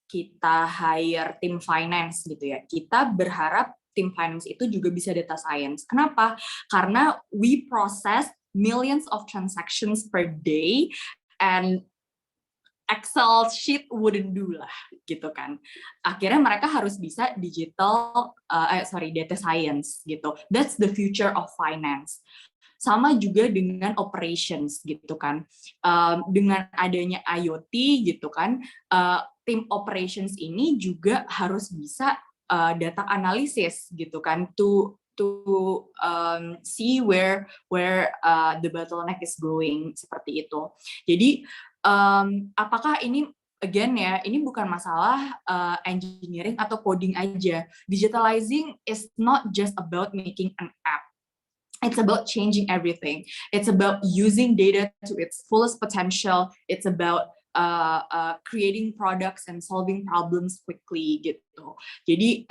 S3: kita hire tim finance gitu ya, kita berharap tim finance itu juga bisa data science. Kenapa? Karena we process millions of transactions per day, and Excel sheet wouldn't do lah, gitu kan. Akhirnya mereka harus bisa data science gitu. That's the future of finance. Sama juga dengan operations gitu kan. Dengan adanya IoT gitu kan, tim operations ini juga harus bisa data analysis gitu kan, to see where the bottleneck is going, seperti itu. Jadi apakah ini again ya, ini bukan masalah engineering atau coding aja. Digitalizing is not just about making an app. It's about changing everything. It's about using data to its fullest potential. It's about creating products and solving problems quickly gitu. Jadi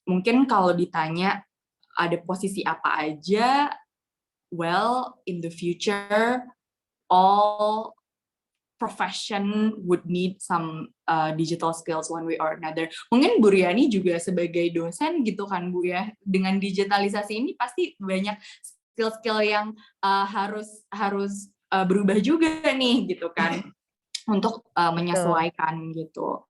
S3: mungkin kalau ditanya ada posisi apa aja, well, in the future, all profession would need some digital skills one way or another. Mungkin Bu Riani juga sebagai dosen gitu kan Bu ya, dengan digitalisasi ini pasti banyak skill-skill yang harus berubah juga nih gitu kan, untuk menyesuaikan gitu.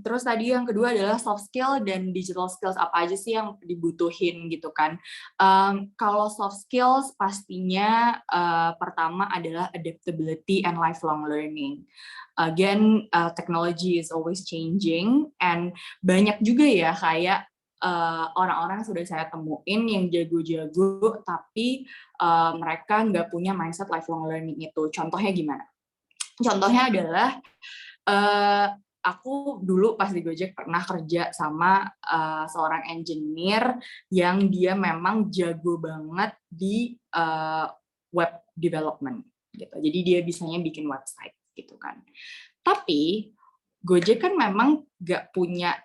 S3: Terus tadi yang kedua adalah soft skill dan digital skills, apa aja sih yang dibutuhin gitu kan. Kalau soft skills pastinya pertama adalah adaptability and lifelong learning. Again, technology is always changing, and banyak juga ya kayak orang-orang yang sudah saya temuin yang jago-jago tapi mereka nggak punya mindset lifelong learning itu. Contohnya gimana? Contohnya adalah aku dulu pas di Gojek pernah kerja sama seorang engineer yang dia memang jago banget di web development gitu. Jadi dia bisanya bikin website gitu kan. Tapi Gojek kan memang nggak punya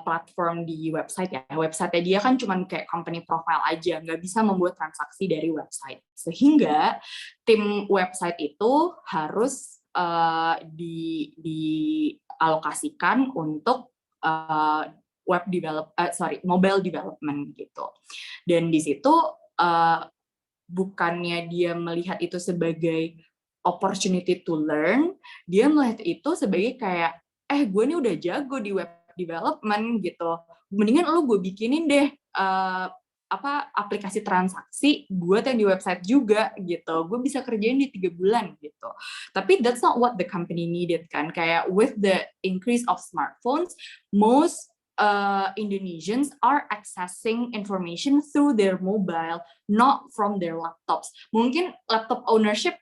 S3: platform di website ya. Website dia kan cuma kayak company profile aja, nggak bisa membuat transaksi dari website. Sehingga tim website itu harus dialokasikan untuk mobile development gitu. Dan di situ bukannya dia melihat itu sebagai opportunity to learn, dia melihat itu sebagai kayak gue ini udah jago di web development gitu, mendingan gue bikinin deh aplikasi transaksi buat yang di website juga gitu, gue bisa kerjain di 3 bulan gitu. Tapi that's not what the company needed kan. Kayak with the increase of smartphones, most Indonesians are accessing information through their mobile, not from their laptops. Mungkin laptop ownership,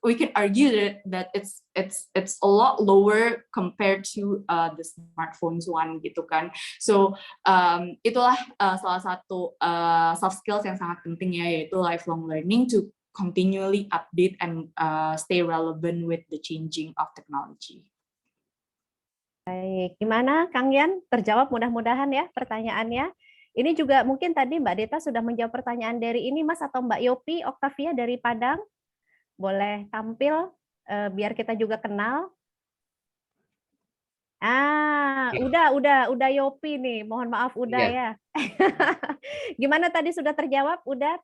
S3: we can argue that it's a lot lower compared to the smartphones one gitu kan. So itulah salah satu soft skills yang sangat penting ya, yaitu lifelong learning to continually update and stay relevant with the changing of technology.
S2: Baik, gimana Kang Yan? Terjawab mudah-mudahan ya pertanyaannya. Ini juga mungkin tadi Mbak Deta sudah menjawab pertanyaan dari ini Mas, atau Mbak Yopi Oktavia dari Padang. Boleh tampil biar kita juga kenal. Udah Yopi nih. Mohon maaf ya. Gimana tadi sudah terjawab? Udah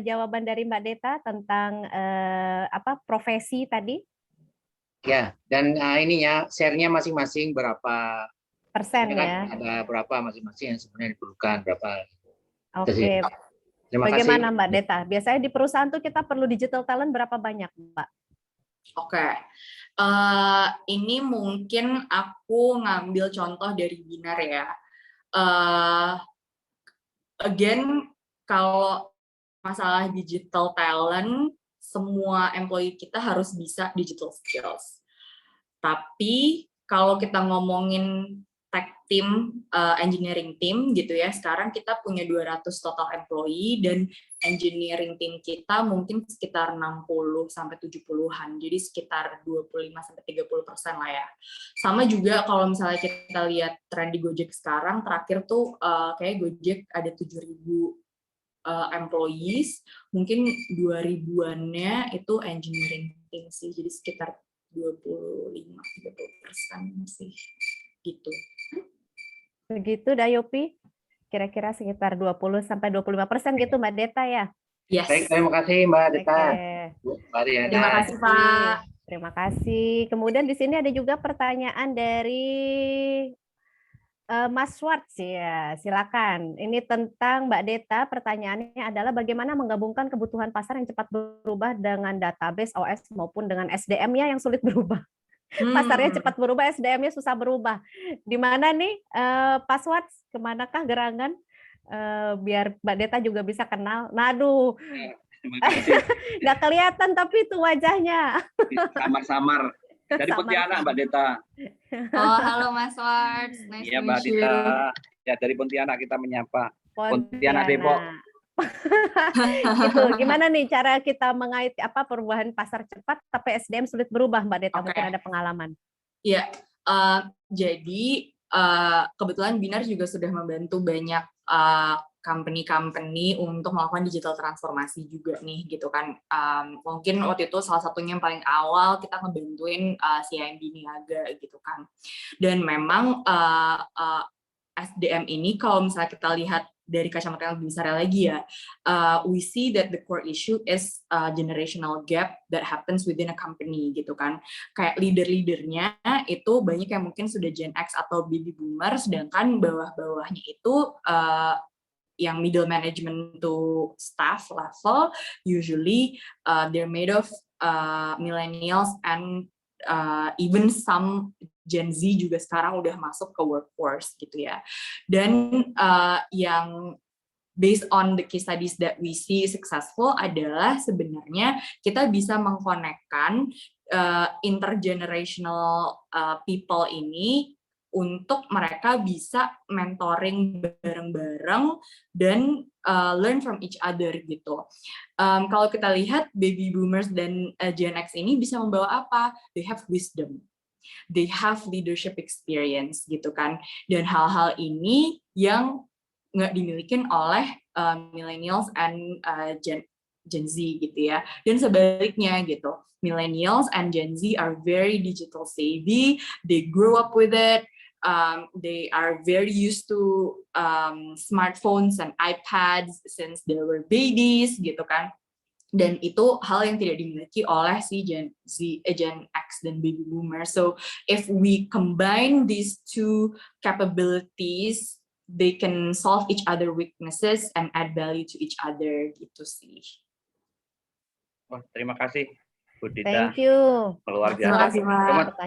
S2: jawaban dari Mbak Deta tentang profesi tadi?
S5: Ya, dan ininya share-nya masing-masing berapa
S2: persen ya?
S5: Ada berapa masing-masing yang sebenarnya diperlukan berapa.
S2: Oke. Bagaimana Mbak Deta? Biasanya di perusahaan tuh kita perlu digital talent berapa banyak, Mbak?
S3: Oke. Ini mungkin aku ngambil contoh dari Binar ya. Again, kalau masalah digital talent, semua employee kita harus bisa digital skills. Tapi kalau kita ngomongin tech team, engineering team gitu ya, sekarang kita punya 200 total employee dan engineering team kita mungkin sekitar 60-70-an, jadi sekitar 25-30% lah ya. Sama juga kalau misalnya kita lihat tren di Gojek sekarang, terakhir tuh kayak Gojek ada 7.000 employees, mungkin 2.000-annya itu engineering team sih, jadi sekitar 25-30% sih gitu.
S2: Begitu Dayopi, kira-kira sekitar 20-25% gitu Mbak Deta ya?
S3: Yes.
S5: Baik, terima kasih Mbak Deta.
S3: Terima kasih Pak.
S2: Terima kasih. Kemudian di sini ada juga pertanyaan dari Mas Swartz ya, silakan. Ini tentang Mbak Deta, pertanyaannya adalah bagaimana menggabungkan kebutuhan pasar yang cepat berubah dengan database OS maupun dengan SDM-nya yang sulit berubah. Pasarnya cepat berubah, SDM-nya susah berubah. Di mana nih Pak Swartz, kemanakah gerangan? Biar Mbak Deta juga bisa kenal. Nah, aduh,
S6: Terima kasih.
S2: Nggak kelihatan tapi itu wajahnya.
S6: Samar-samar. Dari Pontianak, Mbak Deta.
S3: Oh, halo Mas Warts. Nice
S6: Iya,
S3: to
S6: Mbak
S3: meet you.
S6: Deta. Ya, dari Pontianak kita menyapa. Pontianak Depok.
S2: Itu gimana nih cara kita mengait perubahan pasar cepat tapi SDM sulit berubah, Mbak Deta? Mungkin ada pengalaman.
S3: Iya, jadi kebetulan Binar juga sudah membantu banyak company-company untuk melakukan digital transformasi juga nih gitu kan. Mungkin waktu itu salah satunya yang paling awal kita ngebantuin CIMB Niaga gitu kan. Dan memang SDM ini kalau misalnya kita lihat dari kacamata yang lebih besar lagi ya, we see that the core issue is generational gap that happens within a company gitu kan. Kayak leader-leadernya itu banyak yang mungkin sudah Gen X atau baby boomer, sedangkan bawah-bawahnya itu yang middle management to staff level usually they're made of millennials and even some Gen Z juga sekarang udah masuk ke workforce gitu ya. Dan yang based on the case studies that we see successful adalah sebenarnya kita bisa mengkonekkan intergenerational people ini untuk mereka bisa mentoring bareng-bareng dan learn from each other gitu. Kalau kita lihat baby boomers dan Gen X ini bisa membawa apa? They have wisdom. They have leadership experience gitu kan. Dan hal-hal ini yang nggak dimiliki oleh millennials and Gen Z gitu ya. Dan sebaliknya gitu. Millennials and Gen Z are very digital savvy. They grew up with it. They are very used to smartphones and iPads since they were babies gitu kan. Dan itu hal yang tidak dimiliki oleh si Gen X dan baby boomer. So if we combine these two capabilities, they can solve each other weaknesses and add value to each other gitu sih.
S6: Oh, terima kasih Bu Dita.
S2: Thank you.
S6: Luar biasa.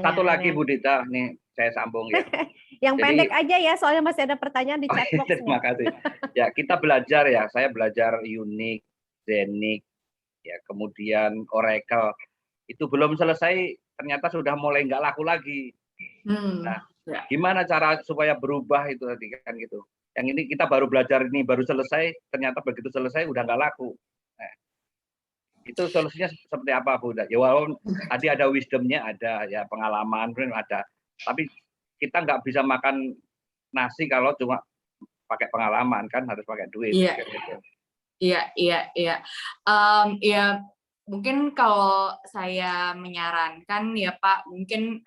S6: Satu lagi
S2: Pertanyaannya.
S6: Bu Dita, nih saya sambung ya.
S2: Yang
S6: Jadi,
S2: pendek aja ya, soalnya masih ada pertanyaan di chat box.
S6: terima kasih. Ya, kita belajar ya. Saya belajar Unix, Xenix, ya kemudian Oracle. Itu belum selesai, ternyata sudah mulai nggak laku lagi. Nah, gimana cara supaya berubah itu tadi kan gitu. Yang ini kita baru belajar ini, baru selesai, ternyata begitu selesai udah nggak laku. Nah, itu solusinya seperti apa Bu? Ya walaupun tadi ada wisdomnya, ada ya pengalaman ada, tapi kita nggak bisa makan nasi kalau cuma pakai pengalaman, kan harus pakai duit.
S3: Iya.
S6: Gitu.
S3: Iya. Ya mungkin kalau saya menyarankan ya Pak, mungkin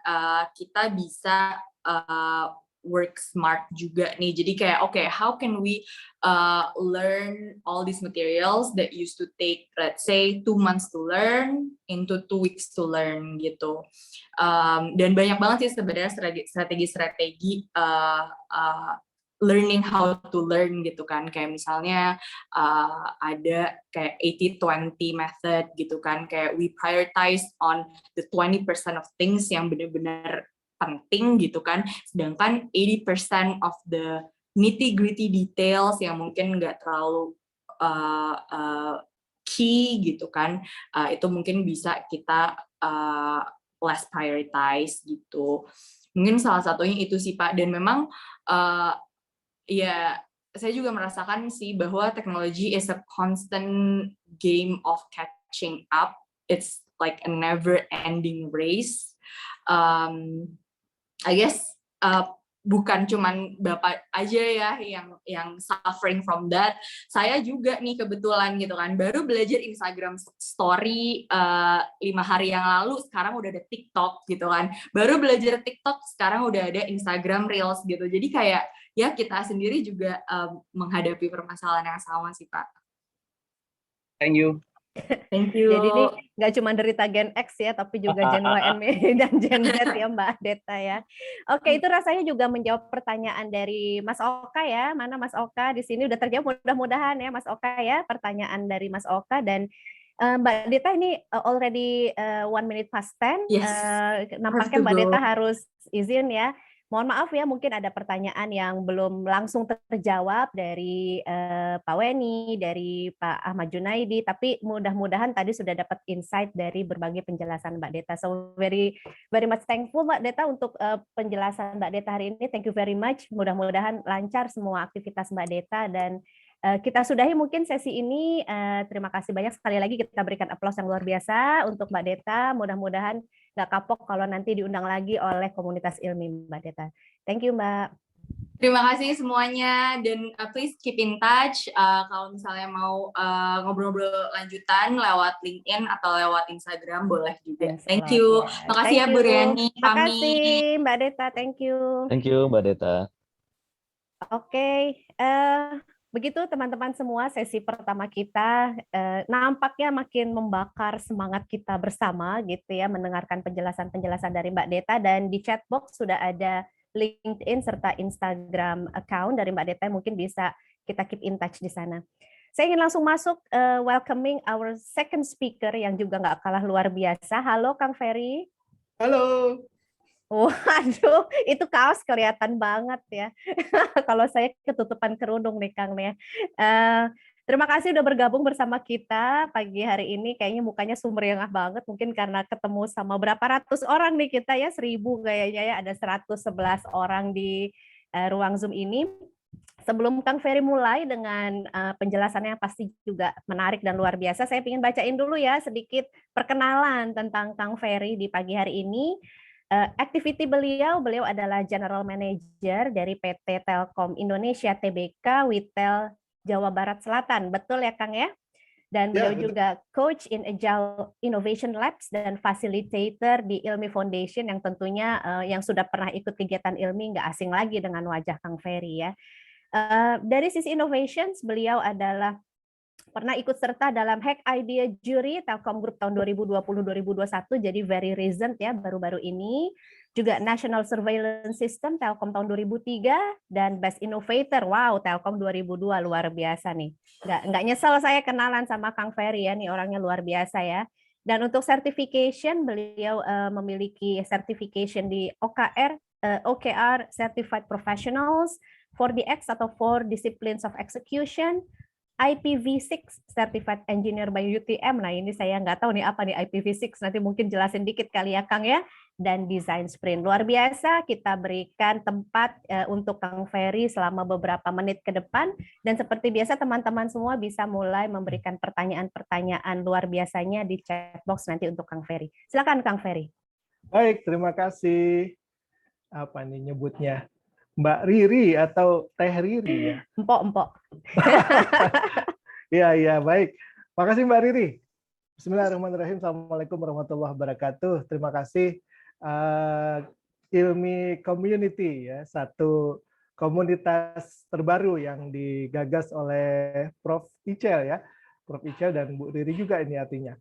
S3: kita bisa work smart juga nih. Jadi kayak how can we learn all these materials that used to take let's say 2 months to learn into 2 weeks to learn gitu. Dan banyak banget sih sebenarnya strategi learning how to learn gitu kan, kayak misalnya ada kayak 80-20 method gitu kan, kayak we prioritize on the 20% of things yang benar-benar penting gitu kan, sedangkan 80% of the nitty-gritty details yang mungkin nggak terlalu key gitu kan, itu mungkin bisa kita less prioritize gitu. Mungkin salah satunya itu sih Pak, dan memang ya, saya juga merasakan sih bahwa teknologi is a constant game of catching up. It's like a never-ending race. I guess bukan cuman Bapak aja ya yang suffering from that. Saya juga nih kebetulan gitu kan, baru belajar Instagram Story 5 hari yang lalu, sekarang udah ada TikTok gitu kan. Baru belajar TikTok, sekarang udah ada Instagram Reels gitu. Jadi kayak ya kita sendiri juga menghadapi permasalahan yang sama sih Pak.
S6: Thank you.
S3: Thank you.
S2: Jadi ini nggak cuma derita Gen X ya, tapi juga Gen Y dan Gen Z ya Mbak Deta ya. Oke, itu rasanya juga menjawab pertanyaan dari Mas Oka ya. Mana Mas Oka di sini udah terjawab, mudah-mudahan ya Mas Oka ya, pertanyaan dari Mas Oka. Dan Mbak Deta ini already 1 minute past 10.
S3: Yes.
S2: Nampaknya Mbak Deta harus izin ya. Mohon maaf ya, mungkin ada pertanyaan yang belum langsung terjawab dari Pak Weni, dari Pak Ahmad Junaidi, tapi mudah-mudahan tadi sudah dapat insight dari berbagai penjelasan Mbak Deta. So very much thankful Mbak Deta untuk penjelasan Mbak Deta hari ini. Thank you very much. Mudah-mudahan lancar semua aktivitas Mbak Deta, dan kita sudahi mungkin sesi ini. Terima kasih banyak sekali lagi, kita berikan aplaus yang luar biasa untuk Mbak Deta. Mudah-mudahan nggak kapok kalau nanti diundang lagi oleh komunitas ilmi Mbak Deta. Thank you Mbak.
S3: Terima kasih semuanya, dan please keep in touch. Kalau misalnya mau ngobrol-ngobrol lanjutan lewat LinkedIn atau lewat Instagram boleh juga. Thank you. Makasih ya Bu Riani.
S2: Makasih Mbak Deta. Thank you.
S7: Thank you Mbak Deta.
S2: Oke. Begitu teman-teman semua, sesi pertama kita nampaknya makin membakar semangat kita bersama gitu ya, mendengarkan penjelasan-penjelasan dari Mbak Deta, dan di chat box sudah ada LinkedIn serta Instagram account dari Mbak Deta, mungkin bisa kita keep in touch di sana. Saya ingin langsung masuk welcoming our second speaker yang juga nggak kalah luar biasa. Halo Kang Ferry.
S8: Halo.
S2: Waduh, itu kaos kelihatan banget ya. Kalau saya ketutupan kerudung nih Kang ya. Terima kasih udah bergabung bersama kita pagi hari ini. Kayaknya mukanya sumringah banget, mungkin karena ketemu sama berapa ratus orang nih kita ya, 1000 kayaknya ya, ada 111 orang di ruang Zoom ini. Sebelum Kang Ferry mulai dengan penjelasannya yang pasti juga menarik dan luar biasa, saya ingin bacain dulu ya sedikit perkenalan tentang Kang Ferry di pagi hari ini. Activity beliau adalah General Manager dari PT Telkom Indonesia Tbk Witel Jawa Barat Selatan. Betul ya Kang ya? Dan beliau juga Coach in Agile Innovation Labs dan Facilitator di Ilmi Foundation, yang tentunya yang sudah pernah ikut kegiatan Ilmi nggak asing lagi dengan wajah Kang Ferry ya. Dari sisi innovations, beliau adalah pernah ikut serta dalam Hack Idea Jury Telkom Group tahun 2020-2021, jadi very recent ya, baru-baru ini. Juga National Surveillance System Telkom tahun 2003, dan Best Innovator, wow, Telkom 2002, luar biasa nih. Nggak nyesel saya kenalan sama Kang Ferry ya, nih orangnya luar biasa ya. Dan untuk certification, beliau memiliki certification di OKR Certified Professionals, 4DX atau 4 Disciplines of Execution, IPv6 Certified Engineer by UTM. Nah ini saya nggak tahu nih apa nih IPv6, nanti mungkin jelasin dikit kali ya Kang ya. Dan Design Sprint. Luar biasa, kita berikan tempat untuk Kang Ferry selama beberapa menit ke depan, dan seperti biasa teman-teman semua bisa mulai memberikan pertanyaan-pertanyaan luar biasanya di chat box nanti untuk Kang Ferry. Silakan Kang Ferry.
S8: Baik, terima kasih. Apa nih nyebutnya? Mbak Riri atau Teh Riri ya?
S2: Empok.
S8: Iya, baik. Makasih Mbak Riri. Bismillahirrahmanirrahim. Assalamualaikum warahmatullahi wabarakatuh. Terima kasih Ilmi Community ya, satu komunitas terbaru yang digagas oleh Prof. Icel ya. Prof. Icel dan Bu Riri juga ini artinya.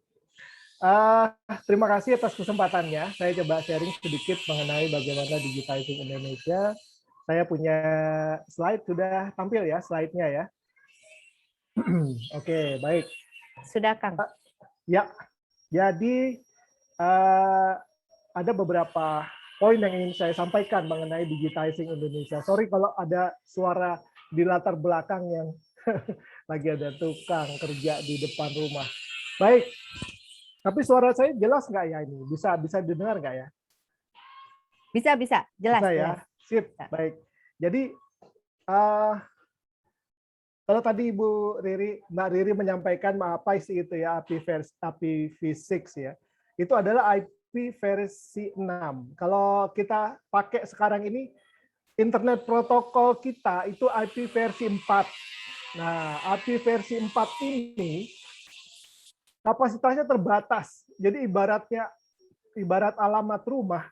S8: Terima kasih atas kesempatannya. Saya coba sharing sedikit mengenai bagaimana digitizing Indonesia. Saya punya slide, sudah tampil ya slide-nya ya. Oke, baik.
S2: Sudah Kang.
S8: Ya, jadi ada beberapa poin yang ingin saya sampaikan mengenai digitizing Indonesia. Sorry kalau ada suara di latar belakang yang lagi ada tukang kerja di depan rumah. Baik, tapi suara saya jelas nggak ya ini? Bisa didengar nggak ya?
S2: Bisa, jelas.
S8: Bisa ya?
S2: Jelas.
S8: Sip, baik. Jadi kalau tadi Mbak Riri menyampaikan apa sih itu ya IPv6 ya, itu adalah IP versi 6. Kalau kita pakai sekarang ini internet protokol kita itu IP versi 4. Nah, IP versi 4 ini kapasitasnya terbatas. Jadi ibarat alamat rumah.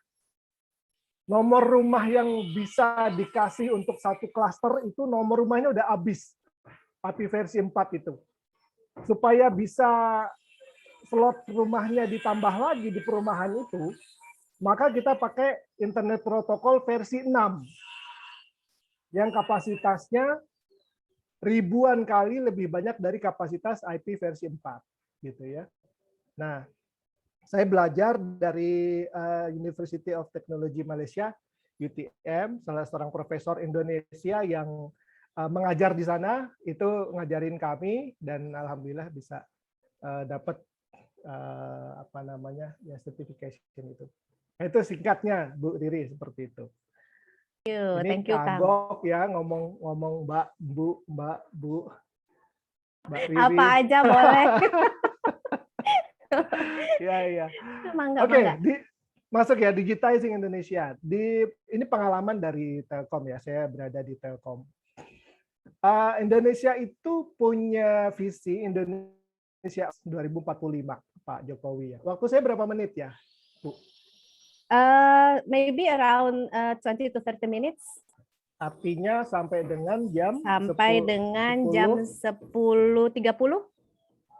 S8: Nomor rumah yang bisa dikasih untuk satu klaster itu nomor rumahnya udah habis. IP versi 4 itu. Supaya bisa slot rumahnya ditambah lagi di perumahan itu, maka kita pakai internet protokol versi 6. Yang kapasitasnya ribuan kali lebih banyak dari kapasitas IP versi 4 gitu ya. Nah, saya belajar dari University of Technology Malaysia, UTM, salah seorang profesor Indonesia yang mengajar di sana, itu ngajarin kami dan alhamdulillah bisa dapat apa namanya ya certification itu. Nah, itu singkatnya Bu Riri seperti itu. Ini
S2: Thank you, Kang.
S8: kagok ya ngomong Mbak Bu Riri.
S2: Apa aja boleh.
S8: Ya.
S2: Mangga,
S8: Oke,
S2: mangga.
S8: masuk ya digitizing Indonesia. Ini pengalaman dari Telkom ya. Saya berada di Telkom. Indonesia itu punya visi Indonesia 2045, Pak Jokowi ya. Waktu saya berapa menit ya, Bu?
S2: Maybe around 20 to 30 minutes.
S8: Artinya sampai dengan jam
S2: Sampai
S8: 10,
S2: dengan
S8: 10.
S2: jam 10.30.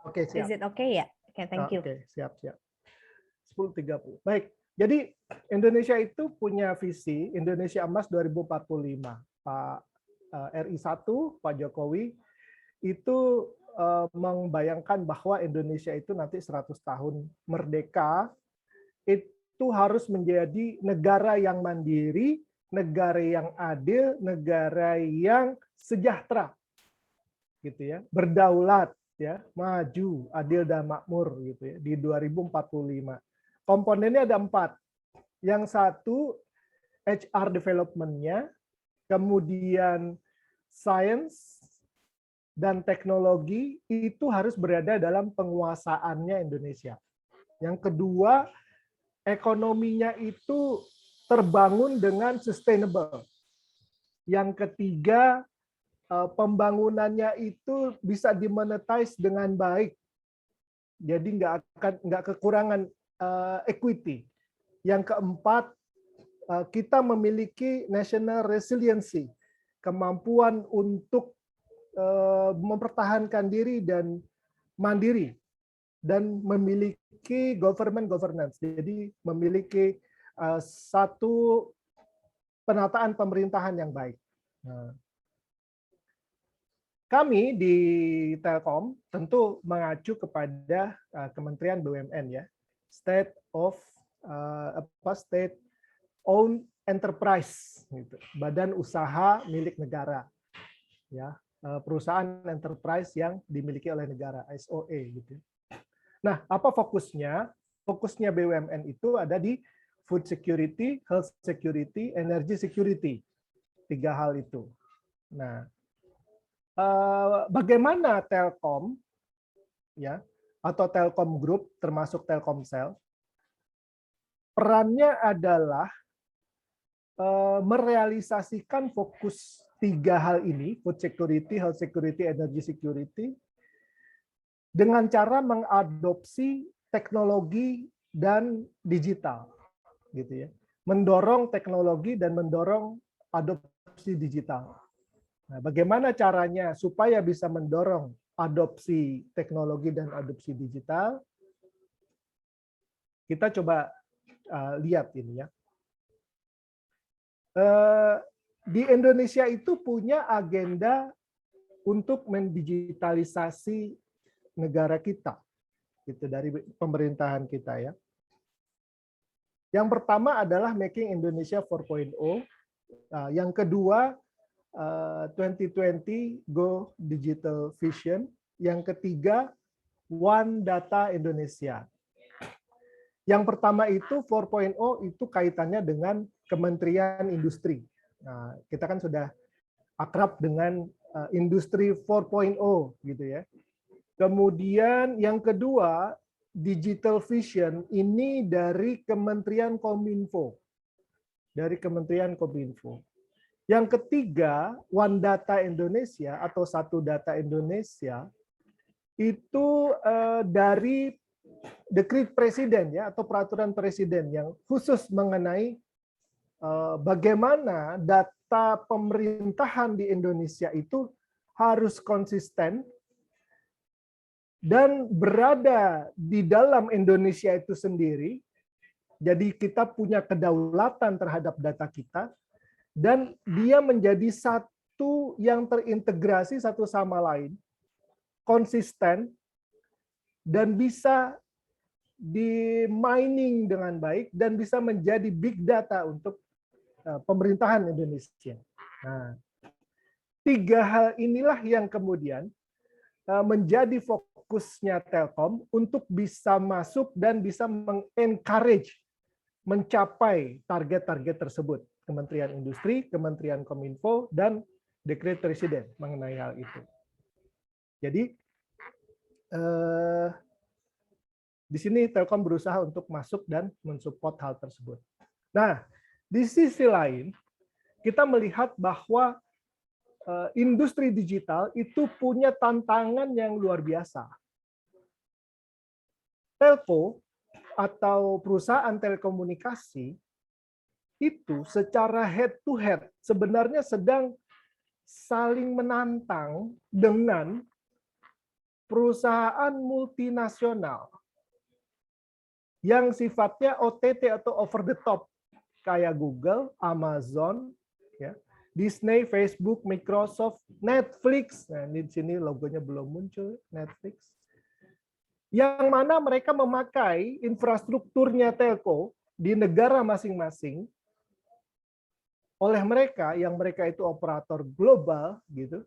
S8: Oke, siap.
S2: Is it okay ya? Okay, thank you.
S8: Oke, siap. 10.30. Baik. Jadi Indonesia itu punya visi Indonesia Emas 2045. Pak RI1, Pak Jokowi itu membayangkan bahwa Indonesia itu nanti 100 tahun merdeka itu harus menjadi negara yang mandiri, negara yang adil, negara yang sejahtera, gitu ya, berdaulat, ya, maju, adil dan makmur, gitu ya, di 2045. Komponennya ada 4. Yang satu HR development-nya, kemudian science dan teknologi itu harus berada dalam penguasaannya Indonesia. Yang kedua, ekonominya itu terbangun dengan sustainable. Yang ketiga, pembangunannya itu bisa dimonetize dengan baik. Jadi nggak kekurangan equity. Yang keempat, kita memiliki national resiliency, kemampuan untuk mempertahankan diri dan mandiri, dan memiliki government governance. Jadi memiliki satu penataan pemerintahan yang baik. Nah, kami di Telkom tentu mengacu kepada Kementerian BUMN ya, State Owned Enterprise, gitu. Badan usaha milik negara, ya, perusahaan enterprise yang dimiliki oleh negara, SOE, gitu. Nah, apa fokusnya? Fokusnya BUMN itu ada di food security, health security, energy security, 3 hal itu. Nah, bagaimana Telkom, ya, atau Telkom Group termasuk Telkomsel, perannya adalah merealisasikan fokus 3 hal ini, food security, health security, energy security, dengan cara mengadopsi teknologi dan digital, gitu ya, mendorong teknologi dan mendorong adopsi digital. Nah, bagaimana caranya supaya bisa mendorong adopsi teknologi dan adopsi digital? Kita coba lihat ini ya. Di Indonesia itu punya agenda untuk mendigitalisasi negara kita, gitu, dari pemerintahan kita ya. Yang pertama adalah Making Indonesia 4.0. Yang kedua 2020 Go Digital Vision. Yang ketiga One Data Indonesia. Yang pertama itu 4.0 itu kaitannya dengan Kementerian Industri. Nah, kita kan sudah akrab dengan industri 4.0 gitu ya. Kemudian yang kedua, Digital Vision ini dari Kementerian Kominfo. Dari Kementerian Kominfo. Yang ketiga, One Data Indonesia atau Satu Data Indonesia itu dari dekret presiden ya, atau peraturan presiden yang khusus mengenai bagaimana data pemerintahan di Indonesia itu harus konsisten dan berada di dalam Indonesia itu sendiri. Jadi kita punya kedaulatan terhadap data kita dan dia menjadi satu yang terintegrasi satu sama lain, konsisten, dan bisa di mining dengan baik dan bisa menjadi big data untuk pemerintahan Indonesia. Nah, 3 hal inilah yang kemudian menjadi fokusnya Telkom untuk bisa masuk dan bisa mengencourage mencapai target-target tersebut. Kementerian Industri, Kementerian Kominfo, dan Dekret Presiden mengenai hal itu. Jadi di sini Telkom berusaha untuk masuk dan mensupport hal tersebut. Nah, di sisi lain kita melihat bahwa industri digital itu punya tantangan yang luar biasa. Telco atau perusahaan telekomunikasi itu secara head to head sebenarnya sedang saling menantang dengan perusahaan multinasional yang sifatnya OTT atau over the top kayak Google, Amazon, ya, Disney, Facebook, Microsoft, Netflix. Nah, di sini logonya belum muncul, Netflix. Yang mana mereka memakai infrastrukturnya telco di negara masing-masing oleh mereka, yang mereka itu operator global, gitu.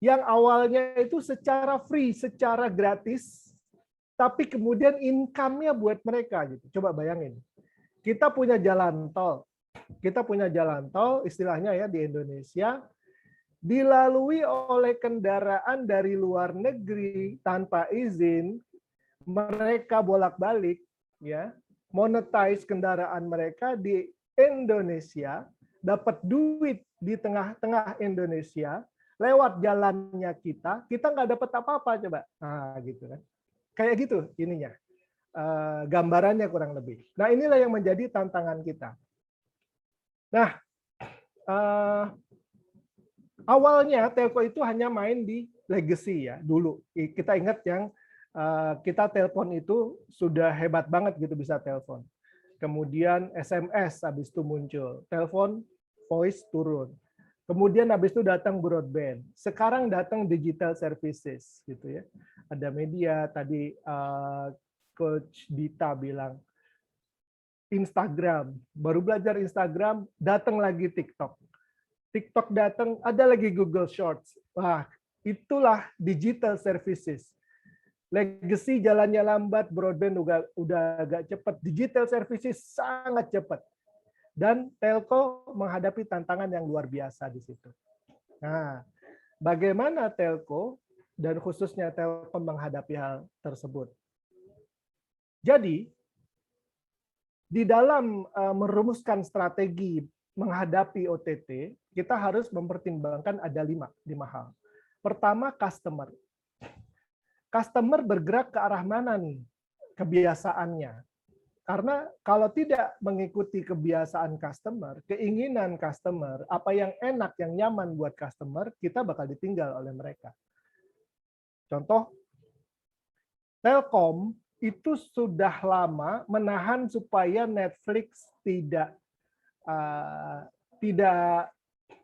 S8: Yang awalnya itu secara free, secara gratis, tapi kemudian income-nya buat mereka, gitu. Coba bayangin, kita punya jalan tol. Kita punya jalan tol, istilahnya ya di Indonesia, dilalui oleh kendaraan dari luar negeri tanpa izin, mereka bolak-balik, ya, monetize kendaraan mereka di Indonesia, dapat duit di tengah-tengah Indonesia, lewat jalannya kita nggak dapat apa-apa, coba. Nah, gitu kan. Kayak gitu ininya. Gambarannya kurang lebih. Nah, inilah yang menjadi tantangan kita. Nah, awalnya telco itu hanya main di legacy ya dulu. Kita ingat yang kita telepon itu sudah hebat banget gitu bisa telepon. Kemudian SMS habis itu muncul, telepon voice turun. Kemudian habis itu datang broadband. Sekarang datang digital services gitu ya. Ada media tadi Coach Dita bilang Instagram, baru belajar Instagram, datang lagi TikTok. TikTok datang, ada lagi Google Shorts. Wah, itulah digital services. Legacy jalannya lambat, broadband udah agak cepat, digital services sangat cepat. Dan telco menghadapi tantangan yang luar biasa di situ. Nah, bagaimana telco dan khususnya Telkom menghadapi hal tersebut? Jadi, di dalam merumuskan strategi menghadapi OTT, kita harus mempertimbangkan ada lima hal. Pertama, customer. Customer bergerak ke arah mana nih kebiasaannya? Karena kalau tidak mengikuti kebiasaan customer, keinginan customer, apa yang enak, yang nyaman buat customer, kita bakal ditinggal oleh mereka. Contoh, Telkom itu sudah lama menahan supaya Netflix tidak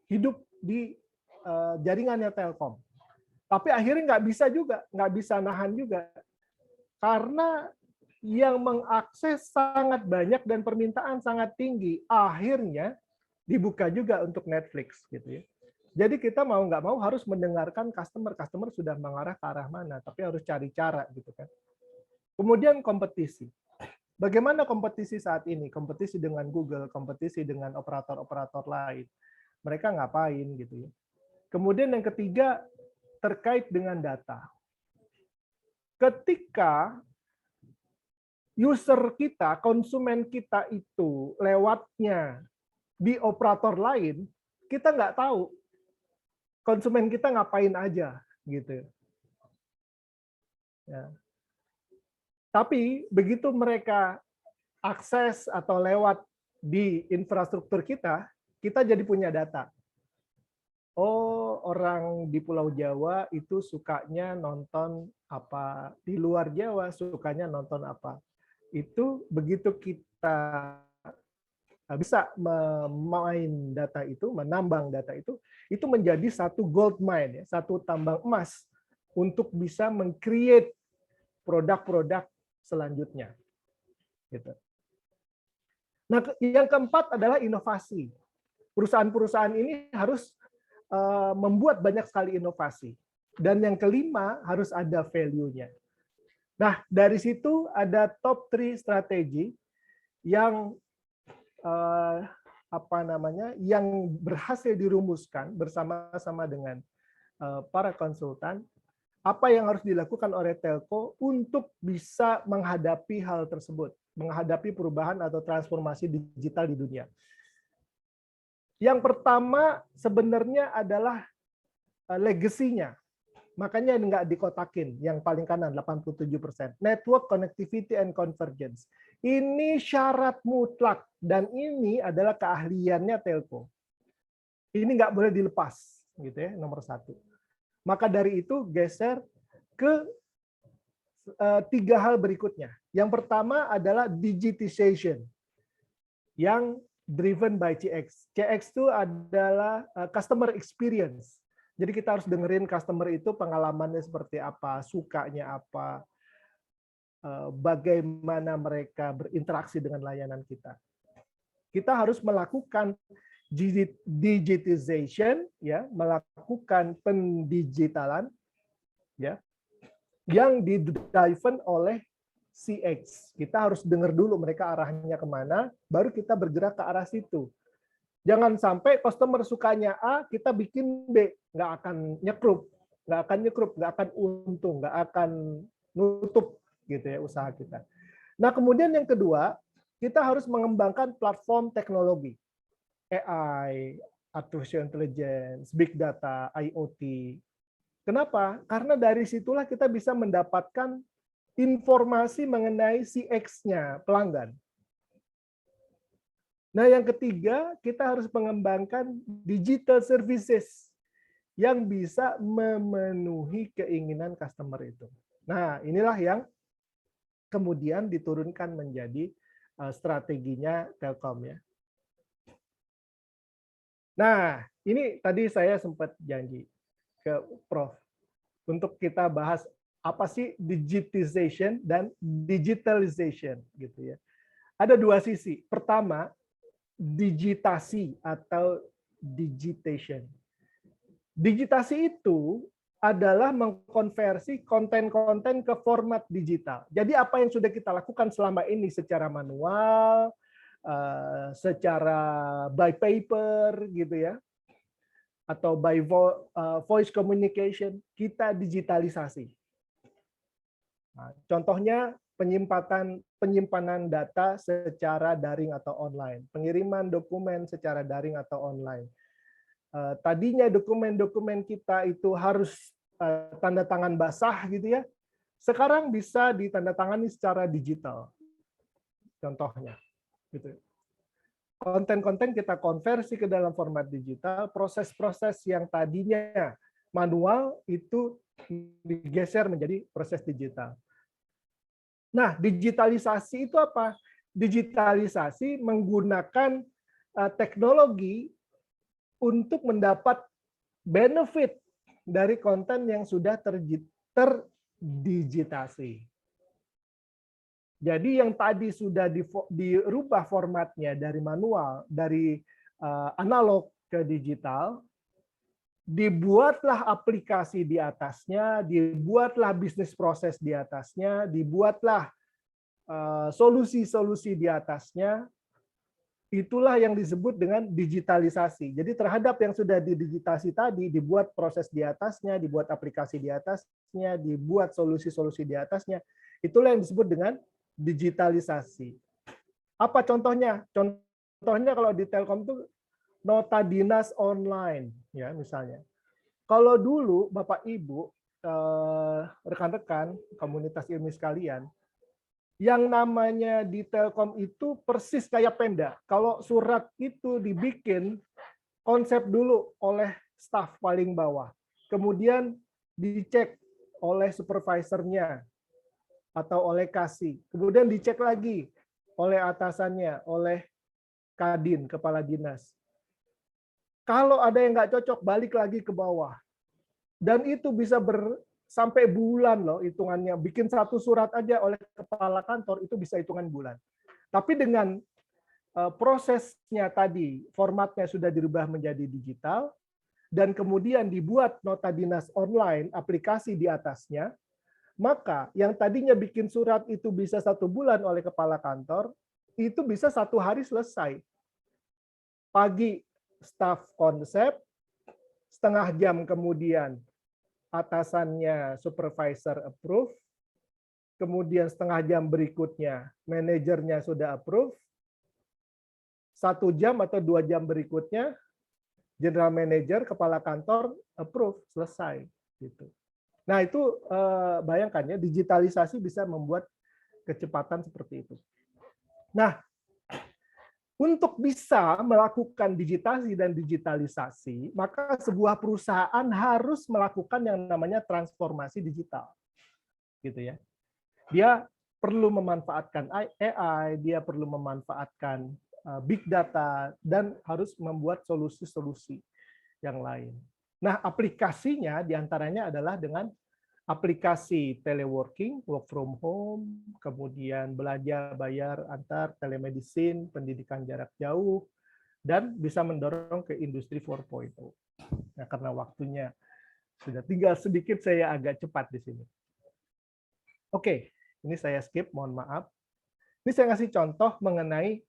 S8: hidup di jaringannya Telkom. Tapi akhirnya nggak bisa juga, nggak bisa nahan juga. Karena yang mengakses sangat banyak dan permintaan sangat tinggi. Akhirnya dibuka juga untuk Netflix gitu ya. Jadi kita mau nggak mau harus mendengarkan customer. Customer sudah mengarah ke arah mana, tapi harus cari cara gitu kan. Kemudian kompetisi. Bagaimana kompetisi saat ini? Kompetisi dengan Google, kompetisi dengan operator-operator lain. Mereka ngapain gitu ya. Kemudian yang ketiga terkait dengan data. Ketika user kita, konsumen kita itu lewatnya di operator lain, kita nggak tahu konsumen kita ngapain aja gitu. Ya. Tapi begitu mereka akses atau lewat di infrastruktur kita jadi punya data. Oh, orang di Pulau Jawa itu sukanya nonton apa, di luar Jawa sukanya nonton apa. Itu begitu kita bisa memain data itu, menambang data itu menjadi satu gold mine, satu tambang emas untuk bisa meng-create produk-produk selanjutnya. Gitu. Nah, yang keempat adalah inovasi. Perusahaan-perusahaan ini harus membuat banyak sekali inovasi. Dan yang kelima, harus ada value-nya. Nah, dari situ ada top 3 strategi yang yang berhasil dirumuskan bersama-sama dengan para konsultan, apa yang harus dilakukan oleh telco untuk bisa menghadapi hal tersebut, menghadapi perubahan atau transformasi digital di dunia. Yang pertama sebenarnya adalah legacy-nya. Makanya nggak dikotakin, yang paling kanan 87%. Network Connectivity and Convergence. Ini syarat mutlak, dan ini adalah keahliannya telco. Ini nggak boleh dilepas, gitu ya, nomor 1. Maka dari itu geser ke 3 hal berikutnya. Yang pertama adalah digitization, yang driven by CX. CX itu adalah customer experience. Jadi kita harus dengerin customer itu pengalamannya seperti apa, sukanya apa, bagaimana mereka berinteraksi dengan layanan kita. Kita harus melakukan digitization, ya, melakukan pendigitalan, ya, yang didriven oleh CX. Kita harus dengar dulu mereka arahnya kemana, baru kita bergerak ke arah situ. Jangan sampai customer sukanya A, kita bikin B, nggak akan nyekrup, nggak akan untung, nggak akan nutup gitu ya usaha kita. Nah, kemudian yang kedua, kita harus mengembangkan platform teknologi, AI, artificial intelligence, big data, IoT. Kenapa? Karena dari situlah kita bisa mendapatkan informasi mengenai CX-nya pelanggan. Nah, yang ketiga, kita harus mengembangkan digital services yang bisa memenuhi keinginan customer itu. Nah, inilah yang kemudian diturunkan menjadi strateginya Telkom, ya. Nah, ini tadi saya sempat janji ke Prof untuk kita bahas apa sih digitization dan digitalization gitu ya. Ada 2 sisi. Pertama, digitasi atau digitation. Digitasi itu adalah mengkonversi konten-konten ke format digital. Jadi apa yang sudah kita lakukan selama ini secara manual, secara by paper gitu ya, atau by voice communication, kita digitalisasi. Nah, contohnya penyimpanan data secara daring atau online, pengiriman dokumen secara daring atau online. Tadinya dokumen-dokumen kita itu harus tanda tangan basah gitu ya, sekarang bisa ditandatangani secara digital. Contohnya, gitu. Konten-konten kita konversi ke dalam format digital, proses-proses yang tadinya manual itu digeser menjadi proses digital. Nah, digitalisasi itu apa? Digitalisasi menggunakan teknologi untuk mendapat benefit dari konten yang sudah terdigitasi. Jadi yang tadi sudah dirubah formatnya dari manual, dari analog ke digital, dibuatlah aplikasi di atasnya, dibuatlah bisnis proses di atasnya, dibuatlah solusi-solusi di atasnya. Itulah yang disebut dengan digitalisasi. Jadi terhadap yang sudah didigitasi tadi, dibuat proses di atasnya, dibuat aplikasi di atasnya, dibuat solusi-solusi di atasnya. Itulah yang disebut dengan digitalisasi. Apa contohnya? Contohnya kalau di Telkom itu nota dinas online, ya misalnya. Kalau dulu Bapak Ibu, rekan-rekan komunitas ilmu sekalian, yang namanya di Telkom itu persis kayak Pemda. Kalau surat itu dibikin konsep dulu oleh staf paling bawah, kemudian dicek oleh supervisornya atau oleh kasih, kemudian dicek lagi oleh atasannya, oleh Kadin, kepala dinas. Kalau ada yang nggak cocok, balik lagi ke bawah. Dan itu bisa sampai bulan loh hitungannya. Bikin satu surat aja oleh kepala kantor itu bisa hitungan bulan. Tapi dengan prosesnya tadi, formatnya sudah dirubah menjadi digital, dan kemudian dibuat nota dinas online, aplikasi di atasnya, maka yang tadinya bikin surat itu bisa 1 bulan oleh kepala kantor, itu bisa 1 hari selesai. Pagi staf konsep, setengah jam kemudian atasannya supervisor approve, kemudian setengah jam berikutnya manajernya sudah approve, 1 jam atau 2 jam berikutnya general manager, kepala kantor approve, selesai. Gitu. Nah itu bayangkan ya, digitalisasi bisa membuat kecepatan seperti itu. Nah, untuk bisa melakukan digitalisasi, maka sebuah perusahaan harus melakukan yang namanya transformasi digital. Gitu ya. Dia perlu memanfaatkan AI, dia perlu memanfaatkan big data, dan harus membuat solusi-solusi yang lain. Nah, aplikasinya diantaranya adalah dengan aplikasi teleworking, work from home, kemudian belajar bayar antar telemedicine, pendidikan jarak jauh, dan bisa mendorong ke industri 4.0. Nah, karena waktunya sudah tinggal sedikit, saya agak cepat di sini. Oke, ini saya skip, mohon maaf. Ini saya ngasih contoh mengenai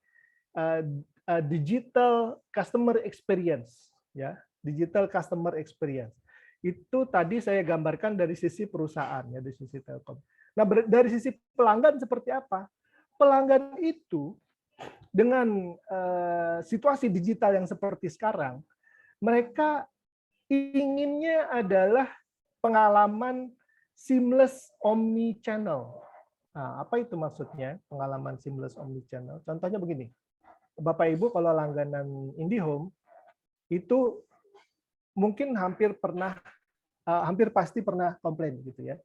S8: digital customer experience, ya, digital customer experience. Itu tadi saya gambarkan dari sisi perusahaan, ya, dari sisi Telkom. Nah, dari sisi pelanggan seperti apa? Pelanggan itu dengan situasi digital yang seperti sekarang, mereka inginnya adalah pengalaman seamless omni-channel. Nah, apa itu maksudnya pengalaman seamless omni-channel? Contohnya begini, Bapak Ibu kalau langganan IndiHome itu mungkin hampir pasti pernah komplain gitu ya.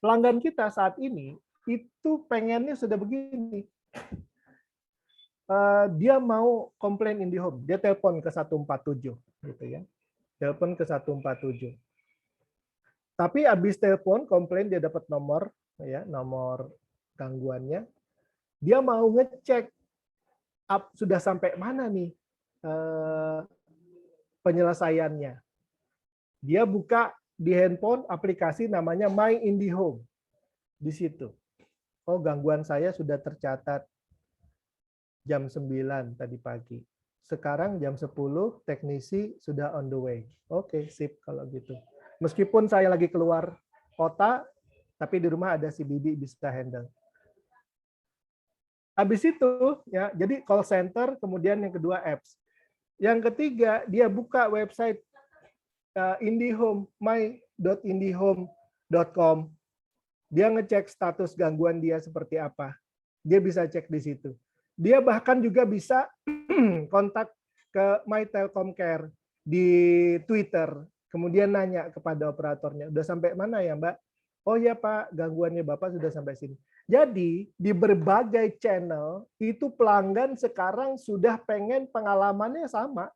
S8: Pelanggan kita saat ini itu pengennya sudah begini. Dia mau komplain IndiHome, dia telepon ke 147 gitu ya. Telepon ke 147. Tapi habis telepon komplain dia dapat nomor ya, nomor gangguannya. Dia mau ngecek sudah sampai mana nih penyelesaiannya. Dia buka di handphone aplikasi namanya My IndiHome. Di situ. Oh, gangguan saya sudah tercatat jam 9 tadi pagi. Sekarang jam 10, teknisi sudah on the way. Oke, sip kalau gitu. Meskipun saya lagi keluar kota, tapi di rumah ada si Bibi bisa handle. Habis itu, ya, jadi call center, kemudian yang kedua apps. Yang ketiga, dia buka website IndiHome, my.indihome.com. Dia ngecek status gangguan dia seperti apa. Dia bisa cek di situ. Dia bahkan juga bisa kontak ke My Telkom Care di Twitter. Kemudian nanya kepada operatornya, udah sampai mana ya Mbak? Oh ya Pak, gangguannya Bapak sudah sampai sini. Jadi di berbagai channel itu pelanggan sekarang sudah pengen pengalamannya sama.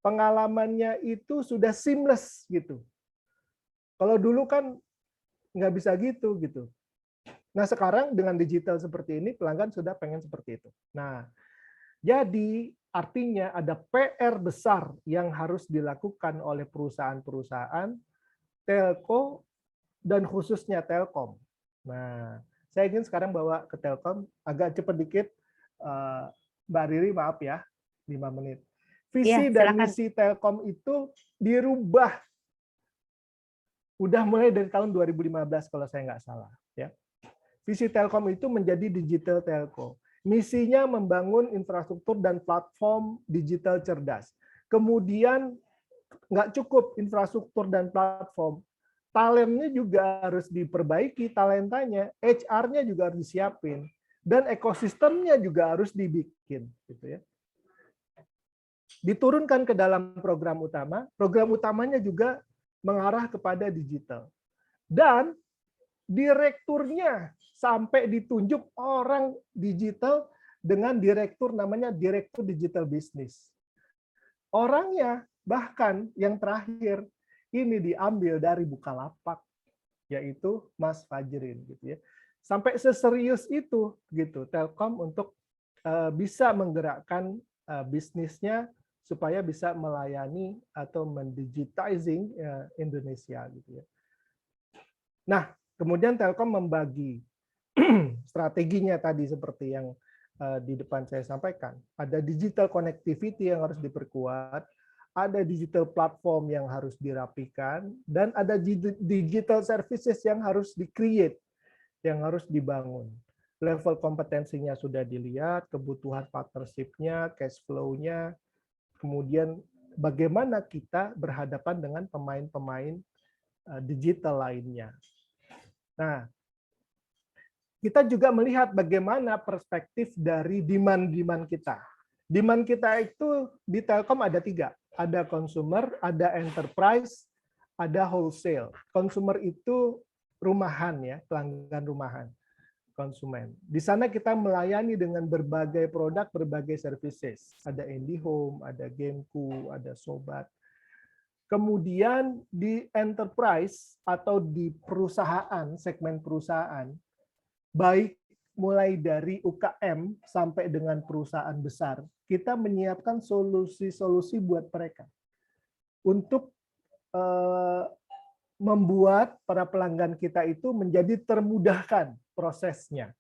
S8: Pengalamannya itu sudah seamless gitu. Kalau dulu kan nggak bisa gitu. Nah sekarang dengan digital seperti ini pelanggan sudah pengen seperti itu. Nah jadi artinya ada PR besar yang harus dilakukan oleh perusahaan-perusahaan telco dan khususnya Telkom. Nah saya ingin sekarang bawa ke Telkom, agak cepat dikit, Mbak Riri maaf ya, 5 menit. Visi dan misi Telkom itu dirubah. Udah mulai dari tahun 2015 kalau saya nggak salah. Ya. Visi Telkom itu menjadi digital telco. Misinya membangun infrastruktur dan platform digital cerdas. Kemudian nggak cukup infrastruktur dan platform. Talentnya juga harus diperbaiki, talentanya. HR-nya juga harus disiapin. Dan ekosistemnya juga harus dibikin. Gitu ya. Diturunkan ke dalam program utamanya juga mengarah kepada digital. Dan direkturnya sampai ditunjuk orang digital dengan direktur namanya direktur digital business. Orangnya bahkan yang terakhir ini diambil dari Bukalapak, yaitu Mas Fajrin gitu ya. Sampai seserius itu gitu Telkom untuk bisa menggerakkan bisnisnya supaya bisa melayani atau mendigitizing Indonesia gitu ya. Nah, kemudian Telkom membagi strateginya tadi seperti yang di depan saya sampaikan. Ada digital connectivity yang harus diperkuat, ada digital platform yang harus dirapikan, dan ada digital services yang harus di-create, yang harus dibangun. Level kompetensinya sudah dilihat, kebutuhan partnership-nya, cash flow-nya, kemudian bagaimana kita berhadapan dengan pemain-pemain digital lainnya. Nah, kita juga melihat bagaimana perspektif dari demand kita. Demand kita itu di Telkom ada 3. Ada consumer, ada enterprise, ada wholesale. Consumer itu rumahan ya, pelanggan rumahan, konsumen. Di sana kita melayani dengan berbagai produk, berbagai services. Ada IndiHome, ada Gameku, ada Sobat. Kemudian di enterprise atau di perusahaan, segmen perusahaan, baik mulai dari UKM sampai dengan perusahaan besar, kita menyiapkan solusi-solusi buat mereka untuk membuat para pelanggan kita itu menjadi termudahkan prosesnya.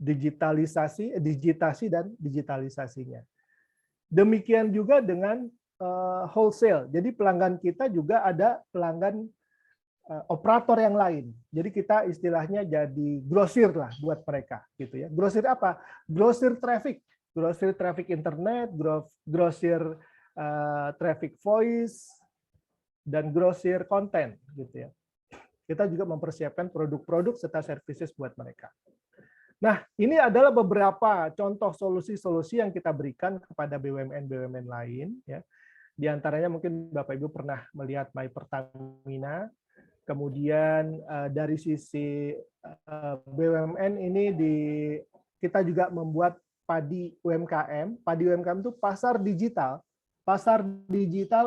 S8: Digitasi dan digitalisasinya. Demikian juga dengan wholesale. Jadi pelanggan kita juga ada pelanggan operator yang lain. Jadi kita istilahnya jadi grosir lah buat mereka gitu ya. Grosir apa? Grosir traffic internet, grosir traffic voice, dan grosir konten gitu ya. Kita juga mempersiapkan produk-produk serta services buat mereka. Nah, ini adalah beberapa contoh solusi-solusi yang kita berikan kepada BUMN-BUMN lain ya. Di antaranya mungkin Bapak Ibu pernah melihat My Pertamina. Kemudian dari sisi BUMN ini kita juga membuat padi UMKM. Padi UMKM itu pasar digital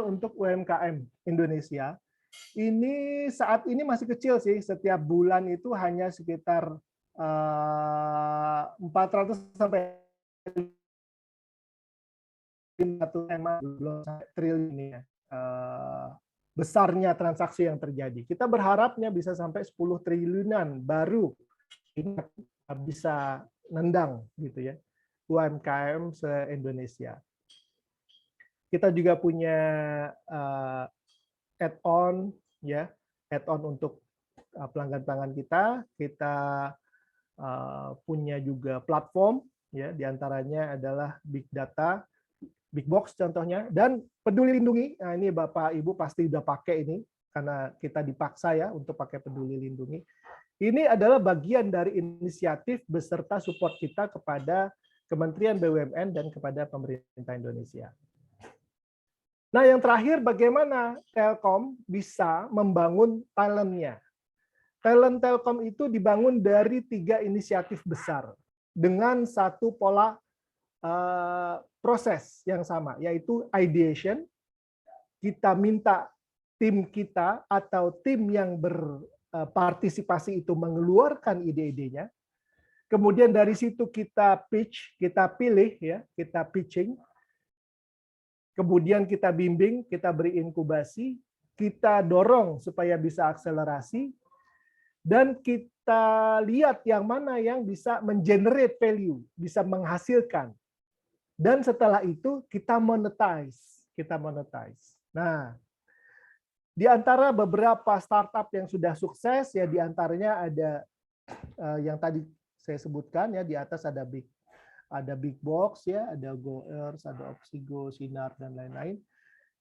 S8: untuk UMKM Indonesia. Ini saat ini masih kecil sih, setiap bulan itu hanya sekitar 400 sampai 500 triliun ya. Besarnya transaksi yang terjadi. Kita berharapnya bisa sampai 10 triliunan baru ini bisa nendang gitu ya UMKM se-Indonesia. Kita juga punya add-on ya, add-on untuk pelanggan-pelanggan kita. Kita punya juga platform ya, diantaranya adalah big data, big box contohnya, dan Peduli Lindungi. Nah, ini Bapak Ibu pasti udah pakai ini karena kita dipaksa ya untuk pakai Peduli Lindungi. Ini adalah bagian dari inisiatif beserta support kita kepada Kementerian BUMN dan kepada pemerintah Indonesia. Nah, yang terakhir, bagaimana Telkom bisa membangun talentnya? Talent Telkom itu dibangun dari 3 inisiatif besar dengan satu pola proses yang sama, yaitu ideation. Kita minta tim kita atau tim yang berpartisipasi itu mengeluarkan ide-idenya. Kemudian dari situ kita pitch, kita pilih ya, kita pitching. Kemudian kita bimbing, kita beri inkubasi, kita dorong supaya bisa akselerasi, dan kita lihat yang mana yang bisa mengenerate value, bisa menghasilkan. Dan setelah itu kita monetize. Nah, di antara beberapa startup yang sudah sukses ya, di antaranya ada yang tadi saya sebutkan ya, di atas ada Big Box ya, ada GoEarth, ada Oxigo, Sinar, dan lain-lain.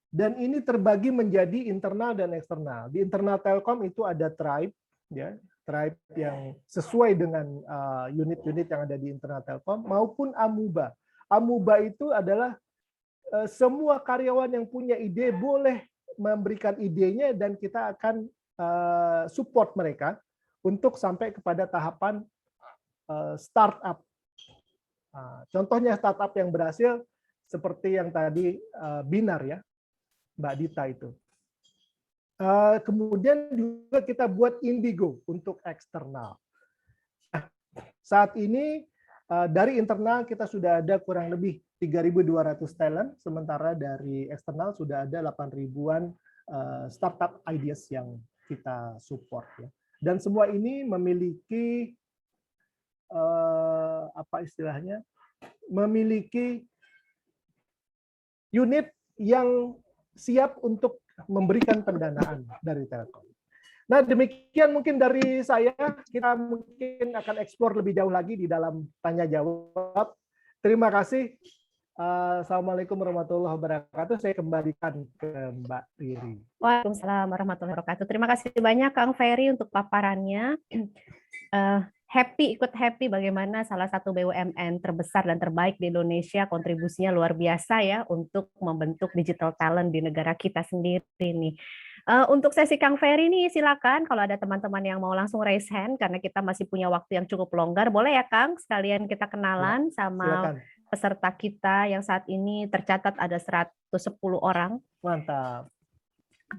S8: Dan ini terbagi menjadi internal dan eksternal. Di internal Telkom itu ada Tribe, ya, Tribe yang sesuai dengan unit-unit yang ada di internal Telkom, maupun Amuba. Amuba itu adalah semua karyawan yang punya ide boleh memberikan idenya dan kita akan support mereka untuk sampai kepada tahapan startup. Contohnya startup yang berhasil seperti yang tadi Binar ya, Mbak Dita itu. Kemudian juga kita buat Indigo untuk eksternal. Nah, saat ini Dari internal kita sudah ada kurang lebih 3.200 talent, sementara dari eksternal sudah ada 8.000-an startup ideas yang kita support. Ya. Dan semua ini memiliki apa istilahnya? Memiliki unit yang siap untuk memberikan pendanaan dari Telkom. Nah, demikian mungkin dari saya. Kita mungkin akan eksplor lebih jauh lagi di dalam tanya jawab. Terima kasih. Assalamualaikum warahmatullahi wabarakatuh. Saya kembalikan ke Mbak Riri.
S2: Waalaikumsalam warahmatullahi wabarakatuh. Terima kasih banyak Kang Ferry untuk paparannya. Ikut happy bagaimana salah satu BUMN terbesar dan terbaik di Indonesia, kontribusinya luar biasa ya untuk membentuk digital talent di negara kita sendiri nih. Untuk sesi Kang Ferry nih silakan kalau ada teman-teman yang mau langsung raise hand karena kita masih punya waktu yang cukup longgar. Boleh ya Kang, sekalian kita kenalan sama
S8: silakan.
S2: Peserta kita yang saat ini tercatat ada 110 orang.
S8: Mantap.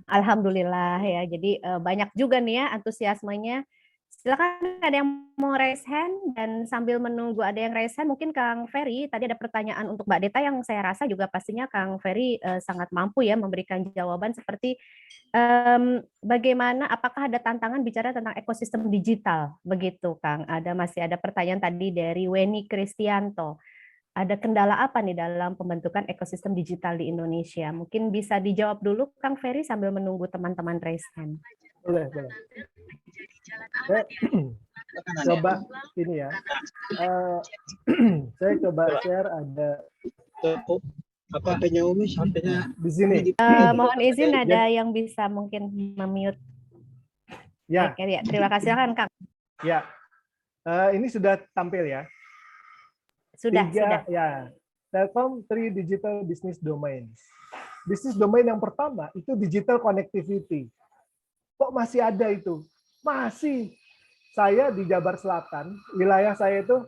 S2: Alhamdulillah ya. Jadi banyak juga nih ya antusiasmenya. Silakan ada yang mau raise hand, dan sambil menunggu ada yang raise hand, mungkin Kang Ferry, tadi ada pertanyaan untuk Mbak Deta yang saya rasa juga pastinya Kang Ferry sangat mampu ya memberikan jawaban seperti bagaimana, apakah ada tantangan bicara tentang ekosistem digital, begitu Kang? Masih ada pertanyaan tadi dari Weni Kristianto. Ada kendala apa nih dalam pembentukan ekosistem digital di Indonesia? Mungkin bisa dijawab dulu Kang Ferry sambil menunggu teman-teman raise hand.
S8: Boleh. Coba ini ya. Saya coba share ada
S7: HP-nya Umi, HP-nya
S8: di sini.
S2: Mohon izin ada yang bisa mungkin memute.
S8: Ya.
S2: Oke, ya. Terima kasih kan Kang.
S8: Ya. Ini sudah tampil ya.
S2: Sudah.
S8: Ya. Telkom 3 digital business domains. Bisnis domain yang pertama itu digital connectivity. Kok masih ada itu? Masih. Saya di Jabar Selatan, wilayah saya itu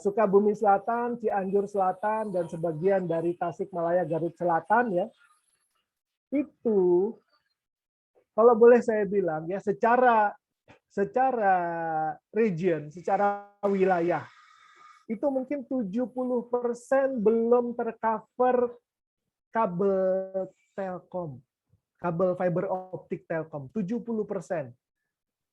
S8: Sukabumi Selatan, Cianjur Selatan, dan sebagian dari Tasikmalaya, Garut Selatan ya. Itu kalau boleh saya bilang ya secara region, secara wilayah itu mungkin 70% belum tercover kabel Telkom, kabel fiber optik Telkom, 70%.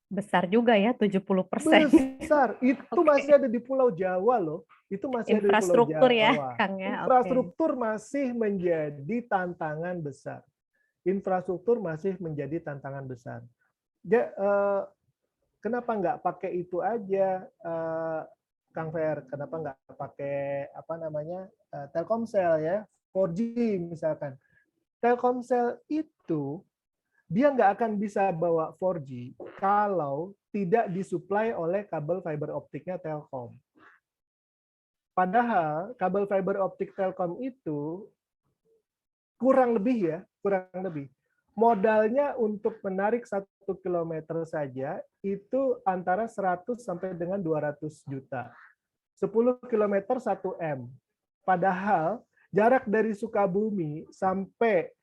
S2: Besar juga ya, 70%.
S8: Besar. Itu masih ada di Pulau Jawa loh. Itu masih ada di Pulau Jawa.
S2: Infrastruktur ya, Kang ya.
S8: Infrastruktur masih menjadi tantangan besar. Infrastruktur masih menjadi tantangan besar. Ya, kenapa nggak pakai itu aja, Kang Fer? Kenapa nggak pakai Telkomsel ya, 4G misalkan? Telkomsel itu dia nggak akan bisa bawa 4G kalau tidak disuplai oleh kabel fiber optiknya Telkom. Padahal kabel fiber optik Telkom itu kurang lebih modalnya untuk menarik 1 kilometer saja itu antara 100 sampai dengan 200 juta. 10 kilometer 1 M. Padahal jarak dari Sukabumi sampai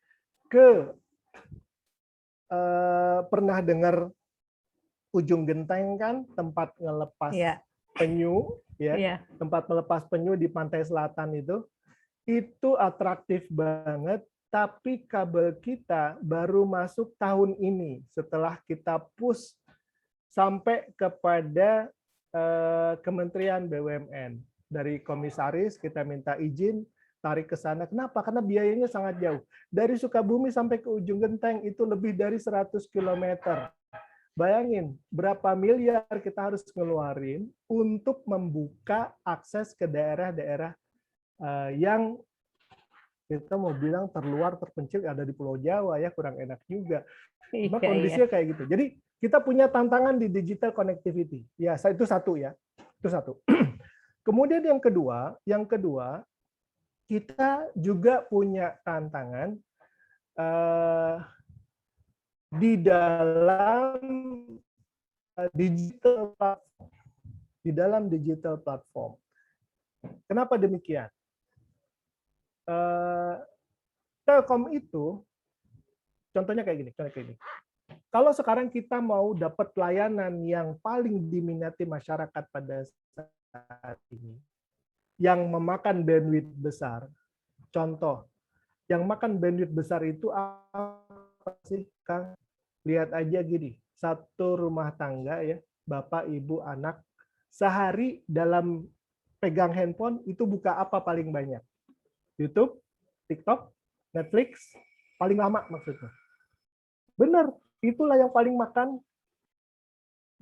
S8: ke pernah dengar Ujung Genteng kan, tempat ngelepas penyu ya, tempat melepas penyu di pantai selatan itu atraktif banget, tapi kabel kita baru masuk tahun ini setelah kita push sampai kepada Kementerian BUMN. Dari komisaris kita minta izin tarik ke sana. Kenapa? Karena biayanya sangat jauh. Dari Sukabumi sampai ke Ujung Genteng itu lebih dari 100 km. Bayangin berapa miliar kita harus ngeluarin untuk membuka akses ke daerah-daerah yang kita mau bilang terluar, terpencil, ada di Pulau Jawa ya, kurang enak juga. Cuma kondisinya kayak gitu. Jadi kita punya tantangan di digital connectivity. Ya, itu satu ya. Itu satu. Kemudian yang kedua kita juga punya tantangan di dalam digital platform. Kenapa demikian? Telkom itu contohnya kayak gini. Kalau sekarang kita mau dapat layanan yang paling diminati masyarakat pada saat ini yang memakan bandwidth besar. Contoh, yang makan bandwidth besar itu apa sih, Kang? Lihat aja gini, satu rumah tangga ya, bapak, ibu, anak, sehari dalam pegang handphone itu buka apa paling banyak? YouTube, TikTok, Netflix, paling lama maksudnya. Benar, itulah yang paling makan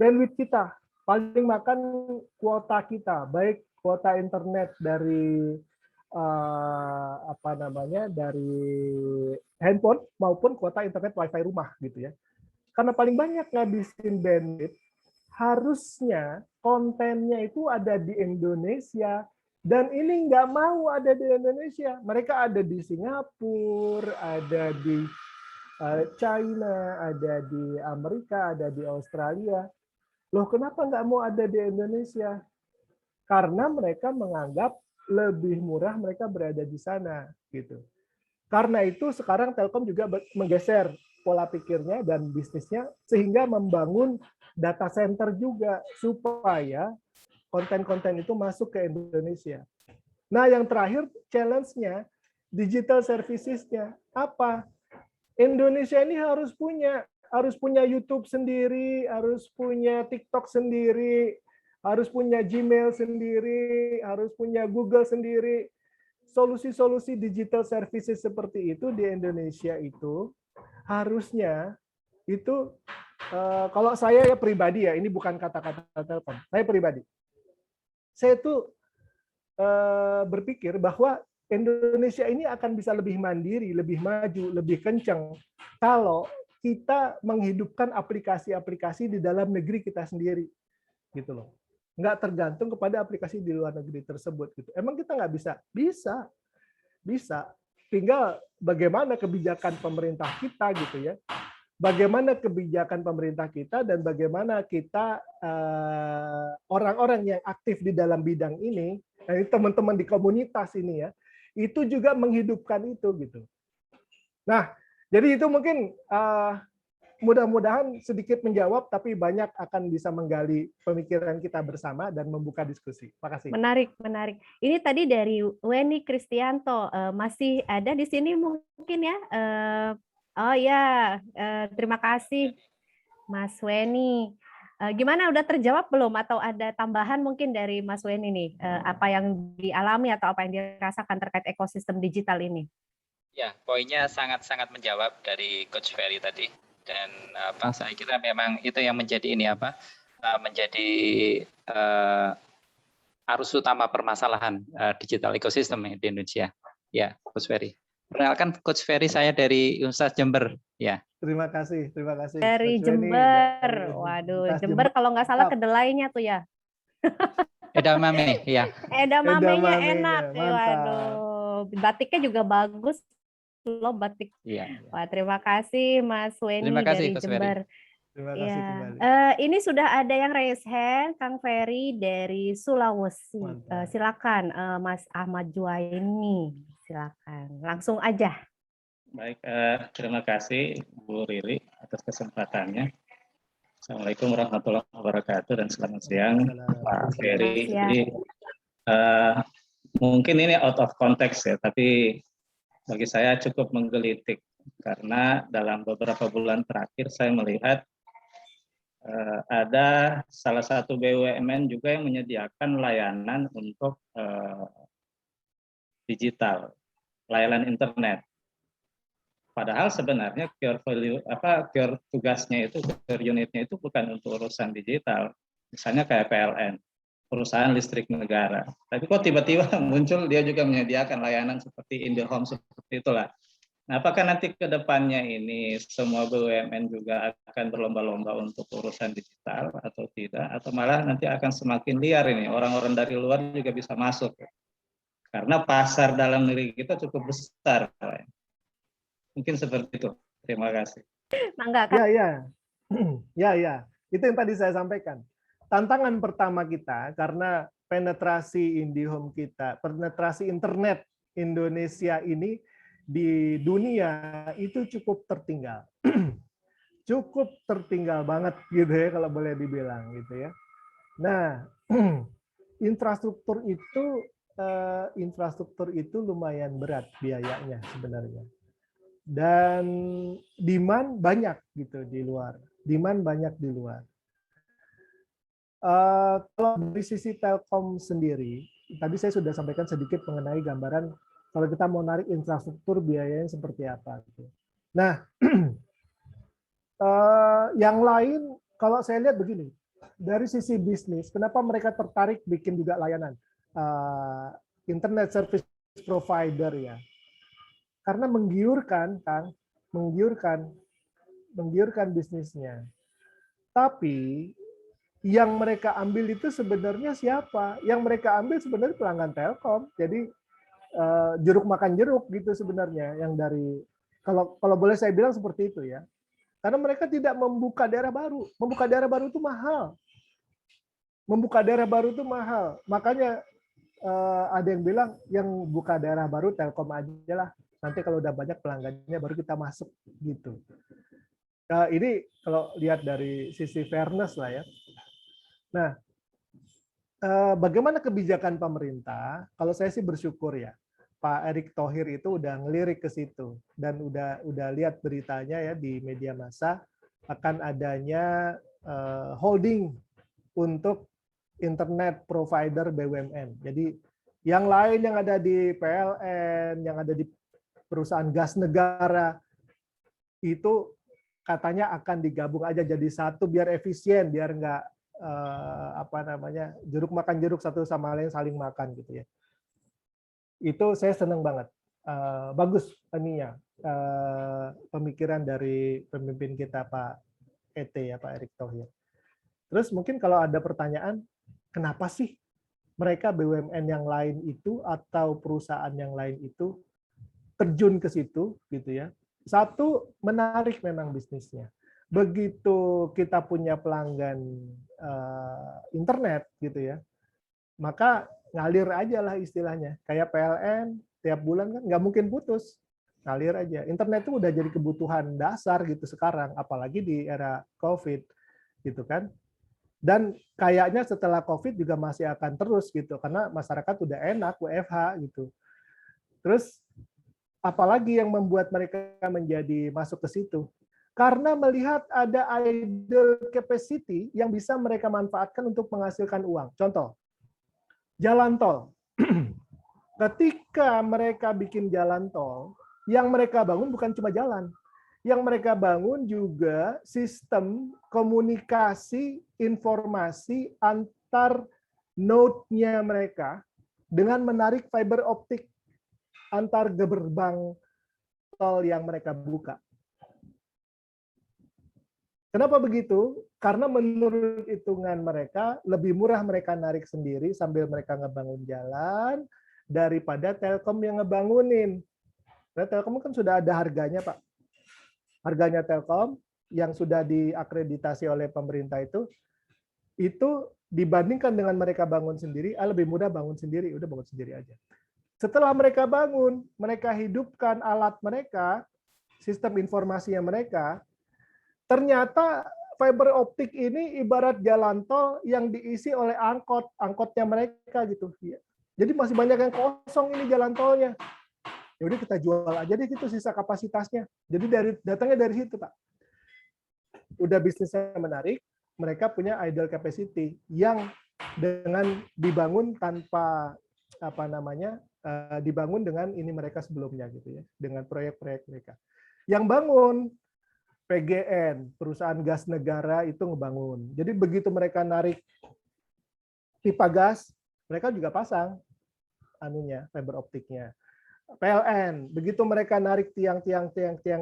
S8: bandwidth kita, paling makan kuota kita, baik kuota internet dari dari handphone maupun kuota internet wifi rumah gitu ya. Karena paling banyak ngabisin bandwidth, harusnya kontennya itu ada di Indonesia, dan ini nggak mau ada di Indonesia. Mereka ada di Singapura, ada di China, ada di Amerika, ada di Australia. Loh, kenapa nggak mau ada di Indonesia? Karena mereka menganggap lebih murah mereka berada di sana, gitu. Karena itu sekarang Telkom juga menggeser pola pikirnya dan bisnisnya sehingga membangun data center juga supaya konten-konten itu masuk ke Indonesia. Nah, yang terakhir challenge-nya digital services-nya apa? Indonesia ini harus punya YouTube sendiri, harus punya TikTok sendiri, harus punya Gmail sendiri, harus punya Google sendiri. Solusi-solusi digital services seperti itu di Indonesia itu harusnya itu kalau saya ya pribadi ya, ini bukan kata-kata Telkom, saya pribadi. Saya tuh berpikir bahwa Indonesia ini akan bisa lebih mandiri, lebih maju, lebih kencang kalau kita menghidupkan aplikasi-aplikasi di dalam negeri kita sendiri, gitu loh. Nggak tergantung kepada aplikasi di luar negeri tersebut. Gitu. Emang kita nggak bisa? Bisa. Tinggal bagaimana kebijakan pemerintah kita, gitu ya. Bagaimana kebijakan pemerintah kita dan bagaimana kita orang-orang yang aktif di dalam bidang ini, dan teman-teman di komunitas ini ya, itu juga menghidupkan itu gitu. Nah, jadi itu mungkin mudah-mudahan sedikit menjawab, tapi banyak akan bisa menggali pemikiran kita bersama dan membuka diskusi. Makasih.
S2: Menarik. Ini tadi dari Weni Kristianto, masih ada di sini mungkin ya? Oh ya, terima kasih Mas Weni. Gimana, udah terjawab belum atau ada tambahan mungkin dari Mas Weni nih, apa yang dialami atau apa yang dirasakan terkait ekosistem digital ini?
S7: Ya, poinnya sangat-sangat menjawab dari Coach Ferry tadi, dan saya kira memang itu yang menjadi menjadi arus utama permasalahan digital ekosistem di Indonesia. Ya, Coach Ferry. Perkenalkan, Coach Ferry, saya dari Universitas Jember. Ya.
S8: Terima kasih.
S2: Dari Jember. Waduh, Jember kalau nggak salah kedelainya tuh ya.
S7: Edamame, ya.
S2: Edamamenya enak. Waduh, batiknya juga bagus loh, batik.
S7: Iya.
S2: Wah, terima kasih Mas Weni dari Jember.
S8: Terima kasih kembali.
S2: Ini sudah ada yang raise hand, Kang Ferry dari Sulawesi. Silakan Mas Ahmad Juwaini. Silakan, langsung aja.
S9: Baik, terima kasih Bu Riri atas kesempatannya. Assalamualaikum warahmatullahi wabarakatuh dan selamat siang Pak Ferry. Jadi mungkin ini out of context ya, tapi bagi saya cukup menggelitik karena dalam beberapa bulan terakhir saya melihat ada salah satu BUMN juga yang menyediakan layanan untuk digital, layanan internet. Padahal sebenarnya core tugasnya itu, core unitnya itu bukan untuk urusan digital. Misalnya kayak PLN, perusahaan listrik negara. Tapi kok tiba-tiba muncul dia juga menyediakan layanan seperti IndiHome, seperti itulah. Nah, apakah nanti ke depannya ini semua BUMN juga akan berlomba-lomba untuk urusan digital atau tidak? Atau malah nanti akan semakin liar ini, orang-orang dari luar juga bisa masuk. Karena pasar dalam negeri kita cukup besar. Mungkin seperti itu. Terima kasih.
S8: Ya. Itu yang tadi saya sampaikan. Tantangan pertama kita, karena penetrasi IndiHome kita, penetrasi internet Indonesia ini di dunia itu cukup tertinggal. Cukup tertinggal banget gitu ya kalau boleh dibilang gitu ya. Nah, infrastruktur itu lumayan berat biayanya sebenarnya. Dan demand banyak gitu di luar. Kalau dari sisi Telkom sendiri, tadi saya sudah sampaikan sedikit mengenai gambaran kalau kita mau narik infrastruktur biayanya seperti apa. Nah, yang lain kalau saya lihat begini, dari sisi bisnis, kenapa mereka tertarik bikin juga layanan internet service provider ya? Karena menggiurkan, Kang, menggiurkan bisnisnya. Tapi yang mereka ambil itu sebenarnya siapa? Yang mereka ambil sebenarnya pelanggan Telkom. Jadi jeruk makan jeruk gitu sebenarnya. Yang dari kalau boleh saya bilang seperti itu ya. Karena mereka tidak membuka daerah baru. Membuka daerah baru itu mahal. Makanya ada yang bilang yang buka daerah baru Telkom aja lah. Nanti kalau udah banyak pelanggannya baru kita masuk gitu. Ini kalau lihat dari sisi fairness lah ya. Nah, bagaimana kebijakan pemerintah? Kalau saya sih bersyukur ya, Pak Erick Thohir itu udah ngelirik ke situ dan udah lihat beritanya ya di media massa akan adanya holding untuk internet provider BUMN. Jadi yang lain yang ada di PLN, yang ada di perusahaan gas negara itu katanya akan digabung aja jadi satu biar efisien, biar nggak jeruk makan jeruk satu sama lain saling makan gitu ya. Itu saya senang banget. Bagus ininya pemikiran dari pemimpin kita Pak ET ya, Pak Erick Thohir. Terus mungkin kalau ada pertanyaan, kenapa sih mereka BUMN yang lain itu atau perusahaan yang lain itu terjun ke situ gitu ya. Satu, menarik memang bisnisnya. Begitu kita punya pelanggan internet gitu ya, maka ngalir aja lah istilahnya. Kayak PLN tiap bulan kan nggak mungkin putus, ngalir aja. Internet itu udah jadi kebutuhan dasar gitu sekarang, apalagi di era COVID gitu kan. Dan kayaknya setelah COVID juga masih akan terus gitu, karena masyarakat udah enak WFH gitu. Terus apalagi yang membuat mereka menjadi masuk ke situ? Karena melihat ada idle capacity yang bisa mereka manfaatkan untuk menghasilkan uang. Contoh, jalan tol. Ketika mereka bikin jalan tol, yang mereka bangun bukan cuma jalan. Yang mereka bangun juga sistem komunikasi informasi antar node-nya mereka dengan menarik fiber optik antar gerbang tol yang mereka buka. Kenapa begitu? Karena menurut hitungan mereka, lebih murah mereka narik sendiri sambil mereka ngebangun jalan daripada Telkom yang ngebangunin. Nah, Telkom kan sudah ada harganya, Pak. Harganya Telkom yang sudah diakreditasi oleh pemerintah itu dibandingkan dengan mereka bangun sendiri, lebih mudah bangun sendiri, udah bangun sendiri aja. Setelah mereka bangun, mereka hidupkan alat mereka, sistem informasinya mereka, ternyata fiber optik ini ibarat jalan tol yang diisi oleh angkotnya mereka gitu. Jadi masih banyak yang kosong ini jalan tolnya. Ya udah kita jual aja deh gitu sisa kapasitasnya. Jadi datangnya dari situ, Pak. Udah bisnisnya menarik, mereka punya idle capacity yang dengan dibangun tanpa dibangun dengan ini mereka sebelumnya gitu ya, dengan proyek-proyek mereka. Yang bangun PGN, perusahaan gas negara itu ngebangun. Jadi begitu mereka narik pipa gas, mereka juga pasang fiber optiknya. PLN, begitu mereka narik tiang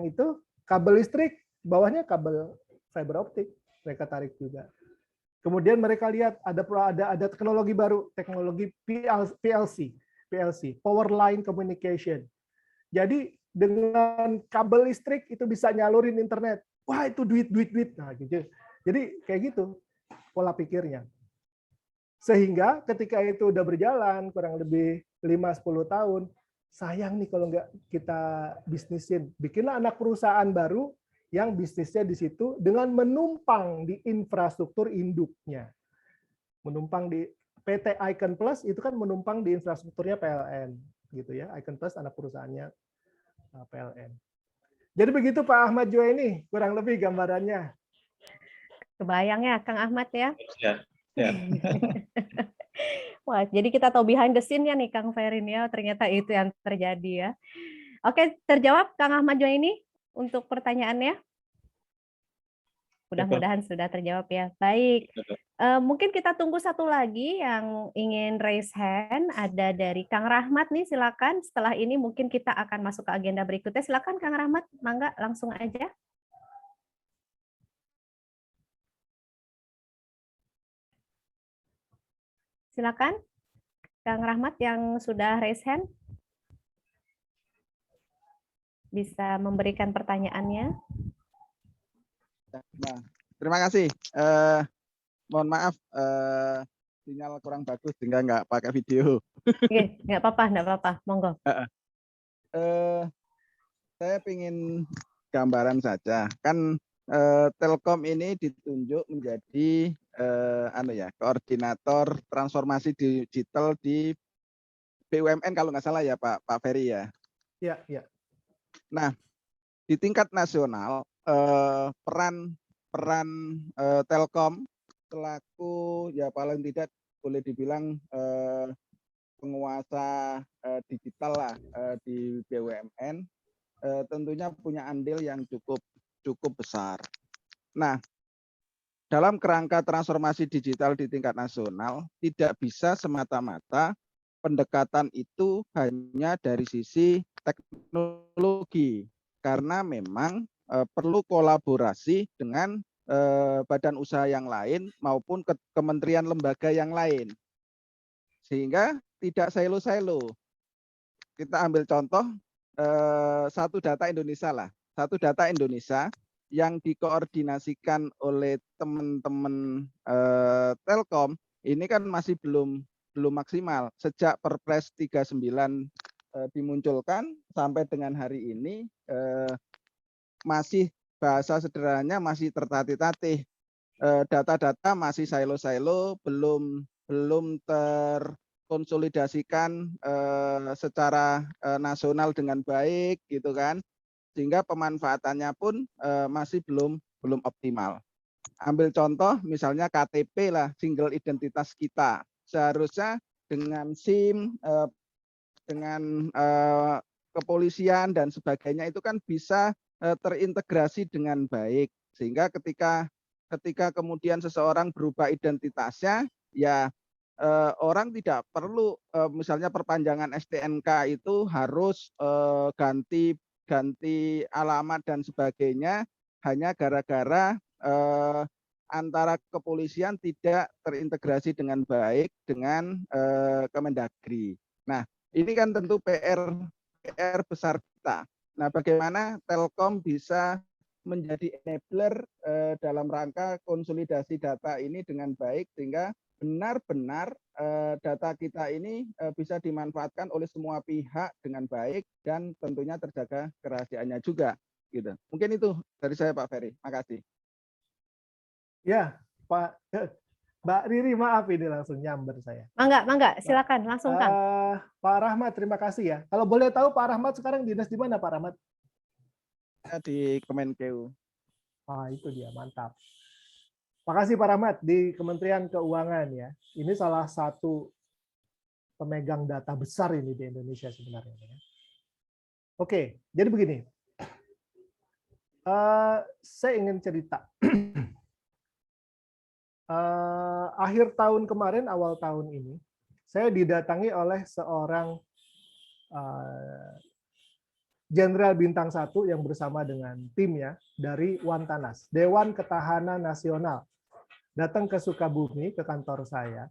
S8: itu, kabel listrik, bawahnya kabel fiber optik, mereka tarik juga. Kemudian mereka lihat ada teknologi baru, teknologi PLC, Power Line Communication. Jadi dengan kabel listrik itu bisa nyalurin internet. Wah, itu duit. Nah, gitu. Jadi kayak gitu pola pikirnya. Sehingga ketika itu udah berjalan kurang lebih 5-10 tahun, sayang nih kalau nggak kita bisnisin. Bikinlah anak perusahaan baru yang bisnisnya di situ dengan menumpang di infrastruktur induknya. Menumpang di PT Icon Plus itu kan menumpang di infrastrukturnya PLN, gitu ya. Icon Plus anak perusahaannya PLN. Jadi begitu Pak Ahmad Juwaini, kurang lebih gambarannya.
S2: Kebayang ya, Kang Ahmad ya.
S9: Ya, ya.
S2: Wah, jadi kita tahu behind the scene-nya nih, Kang Ferin ya. Ternyata itu yang terjadi ya. Oke, terjawab Kang Ahmad Juwaini untuk pertanyaannya. Mudah-mudahan sudah terjawab ya. Baik. Mungkin kita tunggu satu lagi yang ingin raise hand. Ada dari Kang Rahmat nih, silakan. Setelah ini mungkin kita akan masuk ke agenda berikutnya. Silakan Kang Rahmat, mangga langsung aja. Silakan, Kang Rahmat yang sudah raise hand. Bisa memberikan pertanyaannya.
S10: Nah, terima kasih. Mohon maaf, sinyal kurang bagus sehingga nggak pakai video.
S2: Oke, nggak apa-apa, monggo.
S10: Saya ingin gambaran saja. Kan Telkom ini ditunjuk menjadi koordinator transformasi digital di BUMN kalau nggak salah ya Pak Ferry ya.
S8: Iya.
S10: Nah, di tingkat nasional peran Telkom selaku ya paling tidak boleh dibilang penguasa digital lah di BUMN tentunya punya andil yang cukup besar. Nah, dalam kerangka transformasi digital di tingkat nasional tidak bisa semata-mata pendekatan itu hanya dari sisi teknologi karena memang perlu kolaborasi dengan badan usaha yang lain maupun kementerian lembaga yang lain. Sehingga tidak silo-silo. Kita ambil contoh Satu Data Indonesia lah. Satu Data Indonesia yang dikoordinasikan oleh teman-teman Telkom ini kan masih belum maksimal. Sejak Perpres 39 dimunculkan sampai dengan hari ini masih bahasa sederhananya masih tertatih-tatih. Data-data masih silo-silo, belum terkonsolidasikan secara nasional dengan baik gitu kan. Sehingga pemanfaatannya pun masih belum optimal. Ambil contoh misalnya KTP lah, single identitas kita. Seharusnya dengan SIM, dengan kepolisian dan sebagainya itu kan bisa terintegrasi dengan baik. Sehingga ketika kemudian seseorang berubah identitasnya, ya orang tidak perlu misalnya perpanjangan STNK itu harus ganti alamat dan sebagainya hanya gara-gara antara kepolisian tidak terintegrasi dengan baik dengan Kemendagri. Nah, ini kan tentu PR besar kita. Nah, bagaimana Telkom bisa menjadi enabler dalam rangka konsolidasi data ini dengan baik sehingga benar-benar data kita ini bisa dimanfaatkan oleh semua pihak dengan baik dan tentunya terjaga kerahasiaannya juga gitu. Mungkin itu dari saya Pak Ferry. Makasih.
S8: Ya, Mbak Riri, maaf ini langsung nyamber saya.
S2: Mangga, silakan langsung Kang.
S8: Pak Rahmat, terima kasih ya. Kalau boleh tahu Pak Rahmat sekarang dinas di mana Pak Rahmat?
S10: Di Kemenkeu.
S8: Itu dia, mantap. Makasih Pak Rahmat di Kementerian Keuangan ya. Ini salah satu pemegang data besar ini di Indonesia sebenarnya. Oke, jadi begini. Saya ingin cerita. Akhir tahun kemarin, awal tahun ini, saya didatangi oleh seorang Jenderal Bintang 1 yang bersama dengan timnya dari Wantanas, Dewan Ketahanan Nasional. Datang ke Sukabumi, ke kantor saya,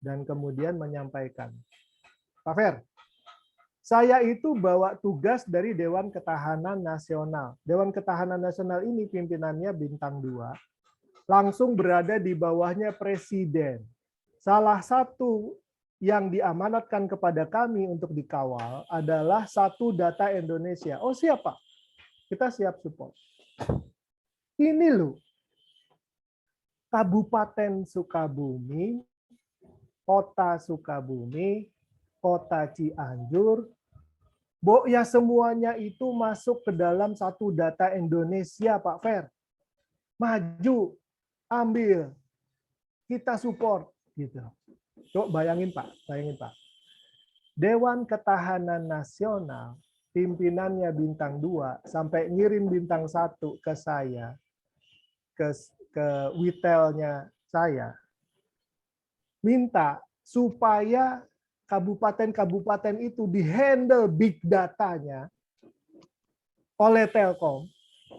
S8: dan kemudian menyampaikan, Pak Fer, saya itu bawa tugas dari Dewan Ketahanan Nasional. Dewan Ketahanan Nasional ini pimpinannya Bintang 2, langsung berada di bawahnya Presiden. Salah satu yang diamanatkan kepada kami untuk dikawal adalah Satu Data Indonesia. Oh siapa? Kita siap support. Ini loh, Kabupaten Sukabumi Kota Sukabumi, Kota Cianjur, ya semuanya itu masuk ke dalam satu data Indonesia, Pak Fer. Maju, ambil, kita support, gitu. Coba bayangin Pak, Dewan Ketahanan Nasional, pimpinannya bintang 2 sampai ngirim bintang 1 ke saya, ke witelnya saya, minta supaya kabupaten-kabupaten itu dihandle big datanya oleh Telkom,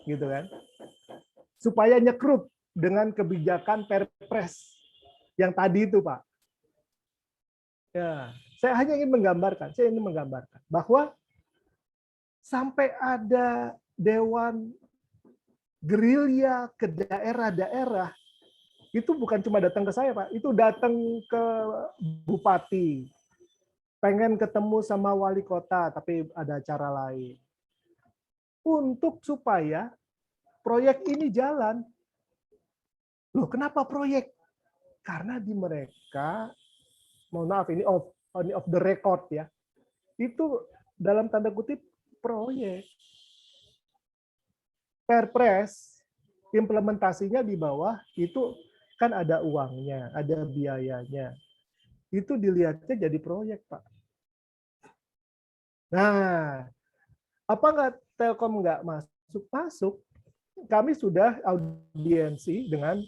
S8: gitu kan, supaya nyekrup dengan kebijakan Perpres yang tadi itu, Pak. Ya, saya hanya ingin menggambarkan bahwa sampai ada dewan gerilya ke daerah-daerah, itu bukan cuma datang ke saya, Pak, itu datang ke bupati, pengen ketemu sama wali kota, tapi ada acara lain. Untuk supaya proyek ini jalan. Loh, kenapa proyek? Karena di mereka, mohon maaf, ini off the record ya, itu dalam tanda kutip proyek. Perpres, implementasinya di bawah, itu kan ada uangnya, ada biayanya. Itu dilihatnya jadi proyek, Pak. Nah, apa nggak Telkom nggak masuk? Kami sudah audiensi dengan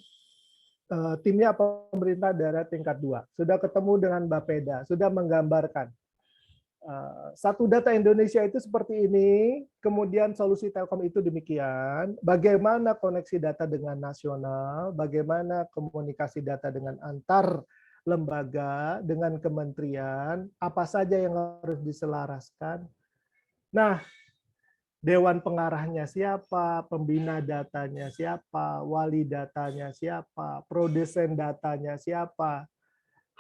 S8: timnya pemerintah daerah tingkat 2. Sudah ketemu dengan Bapeda, sudah menggambarkan. Satu data Indonesia itu seperti ini, kemudian solusi Telkom itu demikian, bagaimana koneksi data dengan nasional, bagaimana komunikasi data dengan antar lembaga, dengan kementerian, apa saja yang harus diselaraskan. Nah, dewan pengarahnya siapa, pembina datanya siapa, wali datanya siapa, produsen datanya siapa.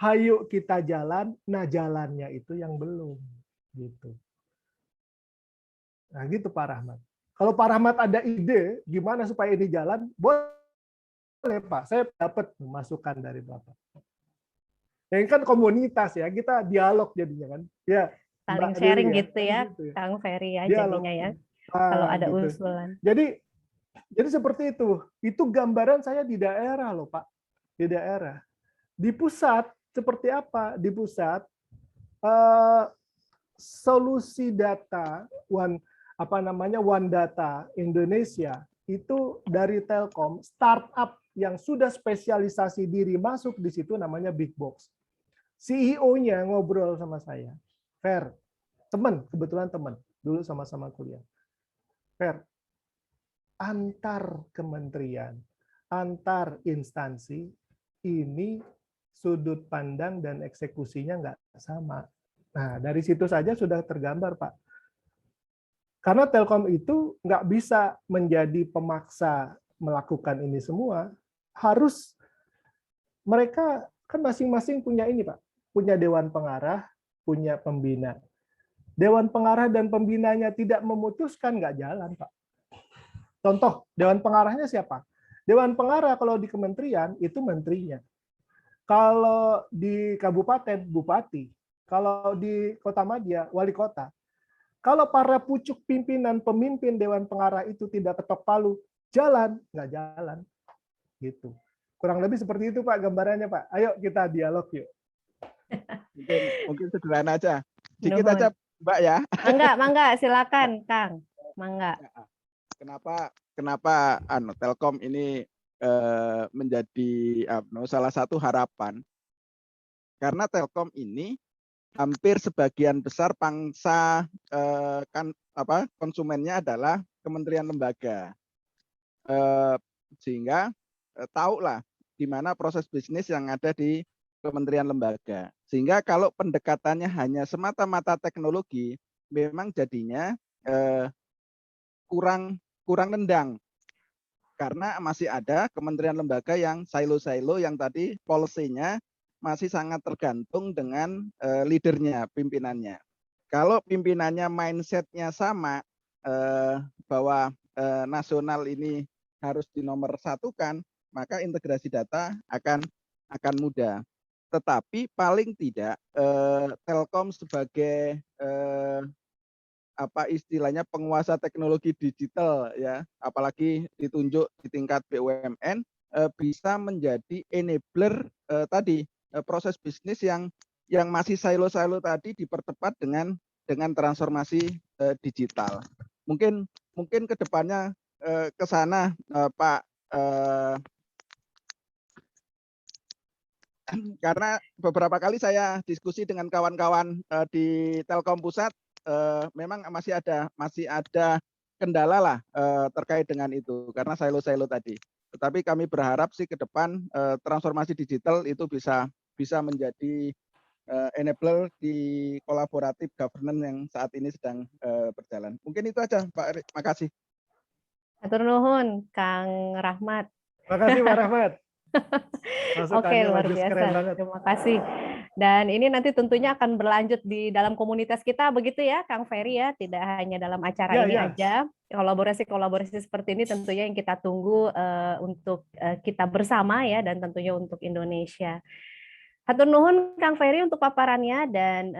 S8: Hayu kita jalan, nah jalannya itu yang belum. Gitu. Nah gitu Pak Rahmat. Kalau Pak Rahmat ada ide gimana supaya ini jalan, boleh Pak, saya dapat masukan dari Bapak. Ini kan komunitas ya, kita dialog jadinya kan. Ya,
S2: saling sharing gitu ya, Kang Ferry ya jadinya ya. Kalau ada
S8: gitu.
S2: usulan.
S8: Jadi seperti itu. Itu gambaran saya di daerah loh Pak. Di daerah. Di pusat seperti apa? Di pusat solusi data One Data Indonesia itu dari Telkom, startup yang sudah spesialisasi diri masuk di situ namanya Big Box. CEO-nya ngobrol sama saya. Fer, kebetulan teman, dulu sama-sama kuliah. Fer, antar kementerian, antar instansi ini sudut pandang dan eksekusinya nggak sama. Nah, dari situ saja sudah tergambar, Pak. Karena Telkom itu nggak bisa menjadi pemaksa melakukan ini semua. Harus mereka kan masing-masing punya ini, Pak. Punya dewan pengarah, punya pembina. Dewan pengarah dan pembinanya tidak memutuskan, nggak jalan, Pak. Contoh, dewan pengarahnya siapa? Dewan pengarah kalau di kementerian itu menterinya. Kalau di kabupaten, bupati. Kalau di Kota Madya, wali kota. Kalau para pucuk pimpinan pemimpin dewan pengarah itu tidak ketok palu, nggak jalan. Gitu. Kurang lebih seperti itu Pak gambarannya Pak. Ayo kita dialog yuk.
S10: Mungkin sederhana aja. Dikit aja Mbak ya.
S2: Mangga, silakan Kang. Mangga.
S10: Kenapa Telkom ini menjadi salah satu harapan? Karena Telkom ini hampir sebagian besar pangsa konsumennya adalah kementerian lembaga, sehingga tahulah di mana proses bisnis yang ada di kementerian lembaga. Sehingga kalau pendekatannya hanya semata-mata teknologi, memang jadinya kurang nendang. Karena masih ada kementerian lembaga yang silo-silo yang tadi policy-nya masih sangat tergantung dengan leadernya, pimpinannya. Kalau pimpinannya mindset-nya sama, bahwa nasional ini harus dinomorsatukan, maka integrasi data akan mudah. tetapi paling tidak Telkom sebagai apa istilahnya penguasa teknologi digital ya, apalagi ditunjuk di tingkat BUMN, bisa menjadi enabler tadi proses bisnis yang masih silo-silo tadi dipercepat dengan transformasi digital. Mungkin ke depannya ke sana Pak, karena beberapa kali saya diskusi dengan kawan-kawan di Telkom Pusat, memang masih ada kendala lah terkait dengan itu karena silo-silo tadi. Tetapi kami berharap sih ke depan transformasi digital itu bisa menjadi enabler di kolaboratif governance yang saat ini sedang berjalan. Mungkin itu aja Pak Erik. Makasih.
S2: Hatur nuhun Kang Rahmat.
S8: Makasih Pak Rahmat.
S2: Oke, luar biasa. Terima kasih. Dan ini nanti tentunya akan berlanjut di dalam komunitas kita, begitu ya, Kang Ferry ya, tidak hanya dalam acara ini aja. Kolaborasi-kolaborasi seperti ini tentunya yang kita tunggu untuk kita bersama ya, dan tentunya untuk Indonesia. Hatur nuhun Kang Ferry untuk paparannya dan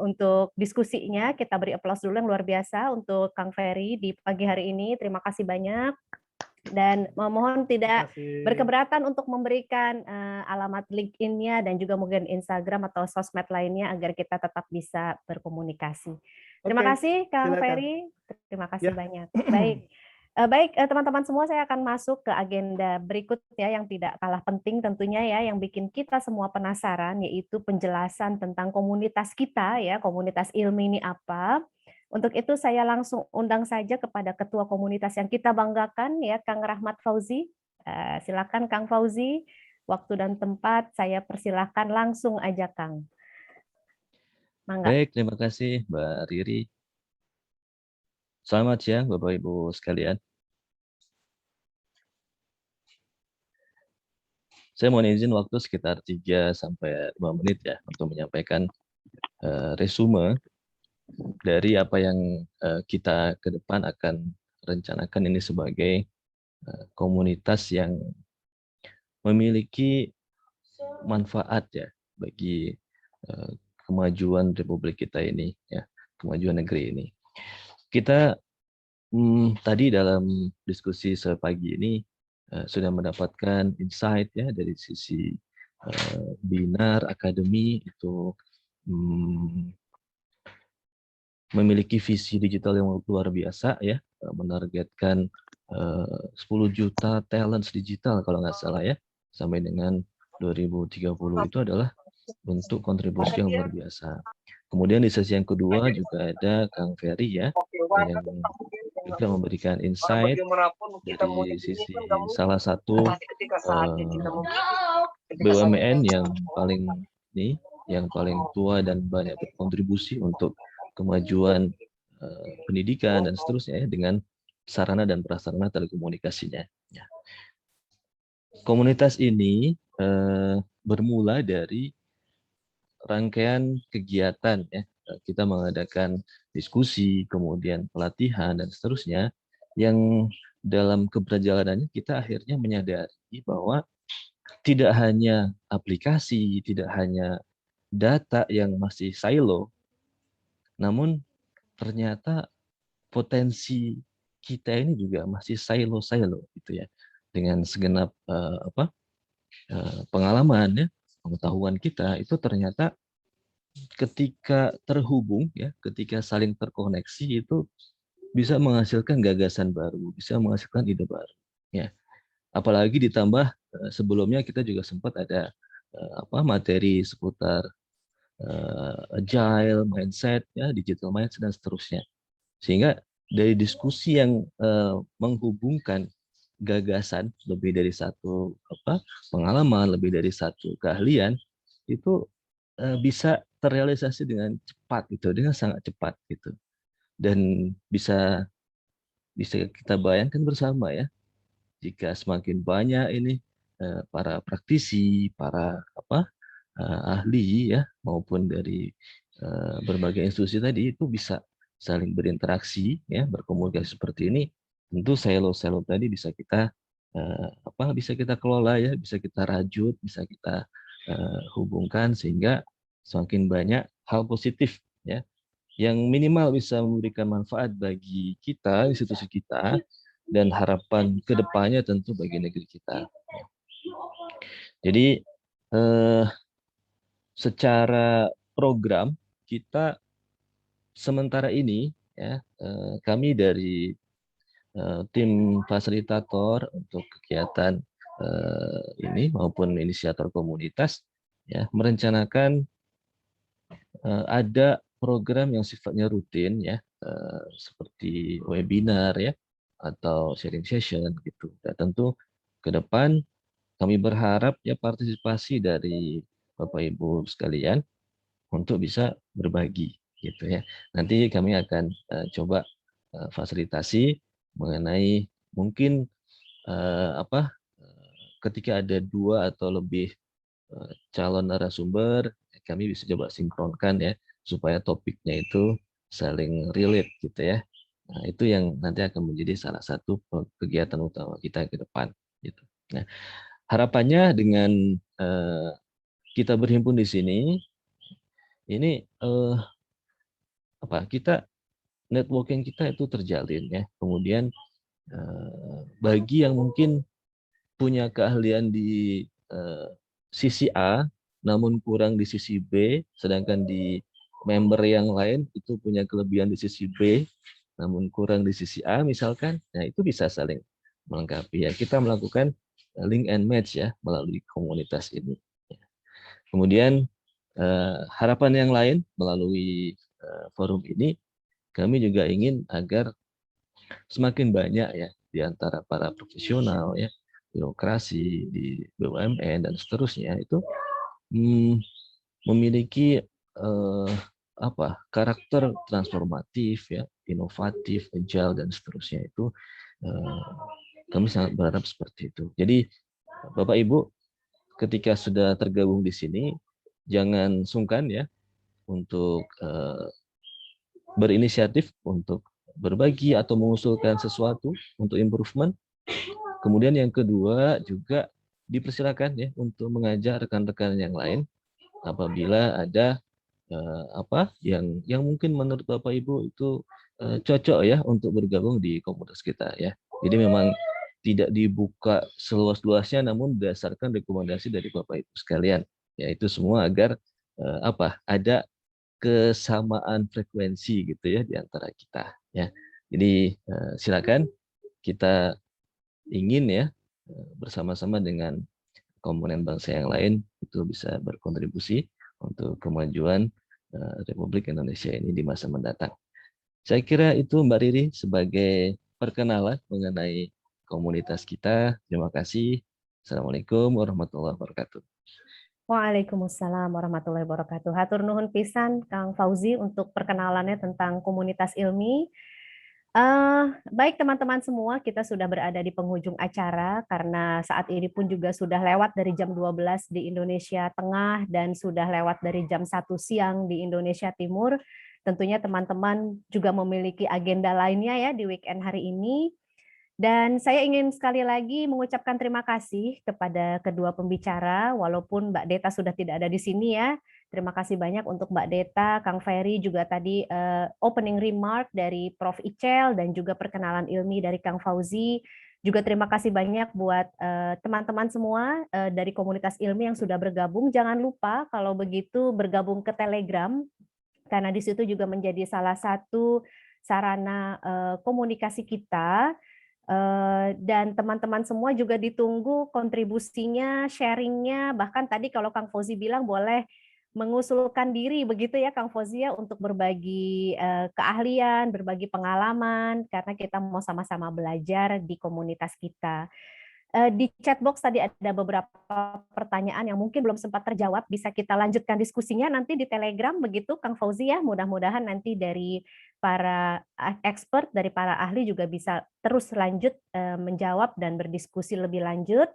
S2: untuk diskusinya. Kita beri aplaus dulu yang luar biasa untuk Kang Ferry di pagi hari ini. Terima kasih banyak. Dan mohon tidak berkeberatan untuk memberikan alamat LinkedIn-nya dan juga mungkin Instagram atau sosmed lainnya agar kita tetap bisa berkomunikasi. Terima kasih Kang Ferry. Terima kasih banyak. Baik, teman-teman semua, saya akan masuk ke agenda berikutnya yang tidak kalah penting tentunya ya, yang bikin kita semua penasaran, yaitu penjelasan tentang komunitas kita ya, komunitas ilmu ini apa. Untuk itu saya langsung undang saja kepada ketua komunitas yang kita banggakan ya, Kang Rahmat Fauzi. Silakan Kang Fauzi, waktu dan tempat saya persilakan langsung aja Kang. Mangga.
S11: Baik, terima kasih Mbak Riri. Selamat siang Bapak Ibu sekalian. Saya mohon izin waktu sekitar 3 sampai 5 menit ya untuk menyampaikan resume dari apa yang kita ke depan akan rencanakan ini sebagai komunitas yang memiliki manfaat ya bagi kemajuan Republik kita ini ya, kemajuan negeri ini. Kita tadi dalam diskusi sepagi ini sudah mendapatkan insight ya dari sisi Binar Akademi itu memiliki visi digital yang luar biasa ya, menargetkan 10 juta talents digital kalau nggak salah ya, sampai dengan 2030 itu adalah bentuk kontribusi yang luar biasa. Kemudian di sesi yang kedua juga ada Kang Ferry ya, yang juga memberikan insight dari sisi salah satu BUMN yang paling tua dan banyak berkontribusi untuk kemajuan pendidikan dan seterusnya ya, dengan sarana dan prasarana telekomunikasinya. Ya. Komunitas ini bermula dari rangkaian kegiatan ya. Kita mengadakan diskusi, kemudian pelatihan dan seterusnya yang dalam keberjalanannya kita akhirnya menyadari bahwa tidak hanya aplikasi, tidak hanya data yang masih silo, namun ternyata potensi kita ini juga masih silo-silo gitu ya, dengan segenap pengalaman ya, pengetahuan kita itu ternyata ketika terhubung ya, ketika saling terkoneksi itu bisa menghasilkan gagasan baru, bisa menghasilkan ide baru ya. Apalagi ditambah sebelumnya kita juga sempat ada materi seputar agile mindset ya, digital mindset dan seterusnya. Sehingga dari diskusi yang menghubungkan gagasan lebih dari satu pengalaman, lebih dari satu keahlian itu bisa terrealisasi dengan cepat gitu, dengan sangat cepat gitu. Dan bisa kita bayangkan bersama ya, jika semakin banyak ini para praktisi, para ahli ya, maupun dari berbagai institusi tadi itu bisa saling berinteraksi ya, berkomunikasi seperti ini, tentu silo-silo tadi bisa kita bisa kita kelola ya, bisa kita rajut, bisa kita hubungkan sehingga semakin banyak hal positif ya yang minimal bisa memberikan manfaat bagi kita, institusi kita, dan harapan ke depannya tentu bagi negeri kita. Jadi secara program kita sementara ini ya kami dari tim fasilitator untuk kegiatan ini maupun inisiator komunitas ya merencanakan ada program yang sifatnya rutin ya seperti webinar ya atau sharing session gitu. Dan tentu ke depan kami berharap ya partisipasi dari Bapak Ibu sekalian untuk bisa berbagi gitu ya. Nanti kami akan coba fasilitasi mengenai mungkin ketika ada 2 atau lebih calon narasumber, kami bisa coba sinkronkan ya supaya topiknya itu saling relate gitu ya. Nah, itu yang nanti akan menjadi salah satu kegiatan utama kita ke depan gitu. Nah, harapannya dengan kita berhimpun di sini ini kita networking kita itu terjalin ya. Kemudian bagi yang mungkin punya keahlian di sisi A namun kurang di sisi B, sedangkan di member yang lain itu punya kelebihan di sisi B namun kurang di sisi A misalkan, nah itu bisa saling melengkapi ya. Kita melakukan link and match ya melalui komunitas ini. Kemudian harapan yang lain melalui forum ini, kami juga ingin agar semakin banyak ya di antara para profesional ya, birokrasi di BUMN dan seterusnya itu memiliki karakter transformatif ya, inovatif, agile dan seterusnya itu kami sangat berharap seperti itu. Jadi Bapak Ibu ketika sudah tergabung di sini jangan sungkan ya untuk berinisiatif untuk berbagi atau mengusulkan sesuatu untuk improvement. Kemudian yang kedua juga dipersilakan ya untuk mengajak rekan-rekan yang lain apabila ada yang mungkin menurut Bapak Ibu itu cocok ya untuk bergabung di komunitas kita ya. Jadi memang tidak dibuka seluas-luasnya namun berdasarkan rekomendasi dari Bapak Ibu sekalian. Yaitu semua agar ada kesamaan frekuensi gitu ya di antara kita ya. Jadi silakan kita ingin ya bersama-sama dengan komponen bangsa yang lain itu bisa berkontribusi untuk kemajuan Republik Indonesia ini di masa mendatang. Saya kira itu Mbak Riri sebagai perkenalan mengenai komunitas kita. Terima kasih. Assalamualaikum warahmatullahi wabarakatuh.
S2: Waalaikumsalam warahmatullahi wabarakatuh. Hatur nuhun pisan Kang Fauzi untuk perkenalannya tentang komunitas ilmi. Baik teman-teman semua, kita sudah berada di penghujung acara karena saat ini pun juga sudah lewat dari jam 12 di Indonesia Tengah dan sudah lewat dari jam 1 siang di Indonesia Timur. Tentunya teman-teman juga memiliki agenda lainnya ya di weekend hari ini. Dan saya ingin sekali lagi mengucapkan terima kasih kepada kedua pembicara, walaupun Mbak Deta sudah tidak ada di sini ya. Terima kasih banyak untuk Mbak Deta, Kang Ferry, juga tadi opening remark dari Prof. Icel, dan juga perkenalan ilmi dari Kang Fauzi. Juga terima kasih banyak buat teman-teman semua dari komunitas ilmi yang sudah bergabung. Jangan lupa kalau begitu bergabung ke Telegram, karena di situ juga menjadi salah satu sarana komunikasi kita. Dan teman-teman semua juga ditunggu kontribusinya, sharingnya, bahkan tadi kalau Kang Fauzi bilang boleh mengusulkan diri begitu ya Kang Fauzi ya untuk berbagi keahlian, berbagi pengalaman, karena kita mau sama-sama belajar di komunitas kita. Di chat box tadi ada beberapa pertanyaan yang mungkin belum sempat terjawab, bisa kita lanjutkan diskusinya nanti di Telegram begitu Kang Fauzi ya. Mudah-mudahan nanti dari para expert, dari para ahli juga bisa terus lanjut menjawab dan berdiskusi lebih lanjut.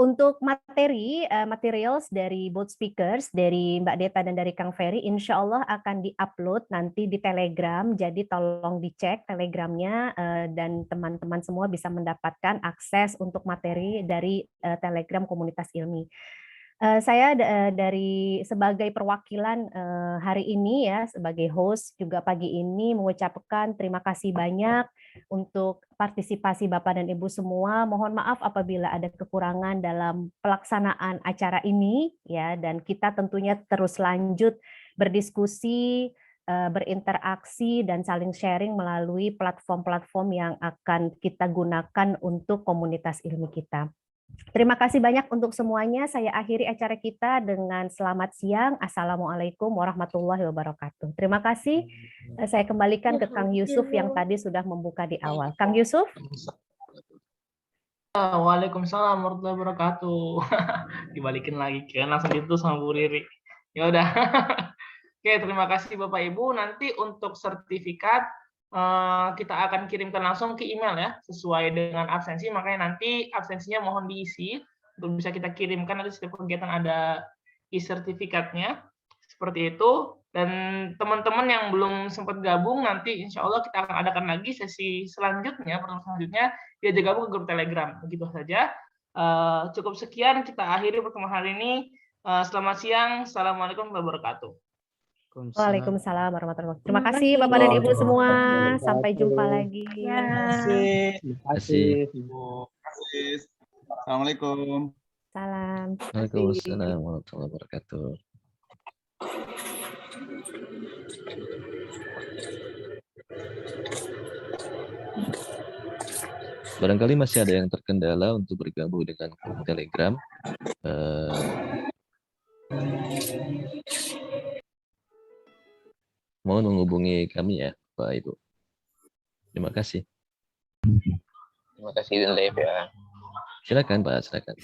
S2: Untuk materi, materials dari both speakers, dari Mbak Deta dan dari Kang Ferry, insya Allah akan di-upload nanti di Telegram, jadi tolong dicek Telegramnya, dan teman-teman semua bisa mendapatkan akses untuk materi dari Telegram Komunitas Ilmi. Saya dari sebagai perwakilan hari ini ya, sebagai host juga pagi ini mengucapkan terima kasih banyak untuk partisipasi Bapak dan Ibu semua. Mohon maaf apabila ada kekurangan dalam pelaksanaan acara ini ya, dan kita tentunya terus lanjut berdiskusi, berinteraksi dan saling sharing melalui platform-platform yang akan kita gunakan untuk komunitas ilmu kita. Terima kasih banyak untuk semuanya. Saya akhiri acara kita dengan selamat siang. Assalamualaikum warahmatullahi wabarakatuh. Terima kasih. Saya kembalikan ke Kang Yusuf yang tadi sudah membuka di awal. Kang Yusuf.
S12: Waalaikumsalam warahmatullahi wabarakatuh. Dibalikin lagi, kira langsung itu sama Bu Riri. Ya udah. Oke, terima kasih Bapak Ibu. Nanti untuk sertifikat kita akan kirimkan langsung ke email ya, sesuai dengan absensi. Makanya nanti absensinya mohon diisi untuk bisa kita kirimkan. Nanti setiap kegiatan ada e-sertifikatnya seperti itu. Dan teman-teman yang belum sempat gabung, nanti insya Allah kita akan adakan lagi sesi selanjutnya, pertemuan selanjutnya dia gabung ke grup Telegram. Begitu saja. Cukup sekian, kita akhiri pertemuan hari ini. Selamat siang. Assalamualaikum warahmatullahi wabarakatuh.
S2: Waalaikumsalam warahmatullahi wabarakatuh. Terima kasih Bapak dan Ibu semua. Sampai jumpa lagi.
S13: Terima kasih Ibu. Assalamualaikum.
S2: Salam.
S11: Waalaikumsalam warahmatullahi wabarakatuh. Barangkali masih ada yang terkendala untuk bergabung dengan grup Telegram. Mohon menghubungi kami ya, Pak Ibu. Terima kasih.
S7: Terima kasih live ya.
S11: Silakan Pak, silakan.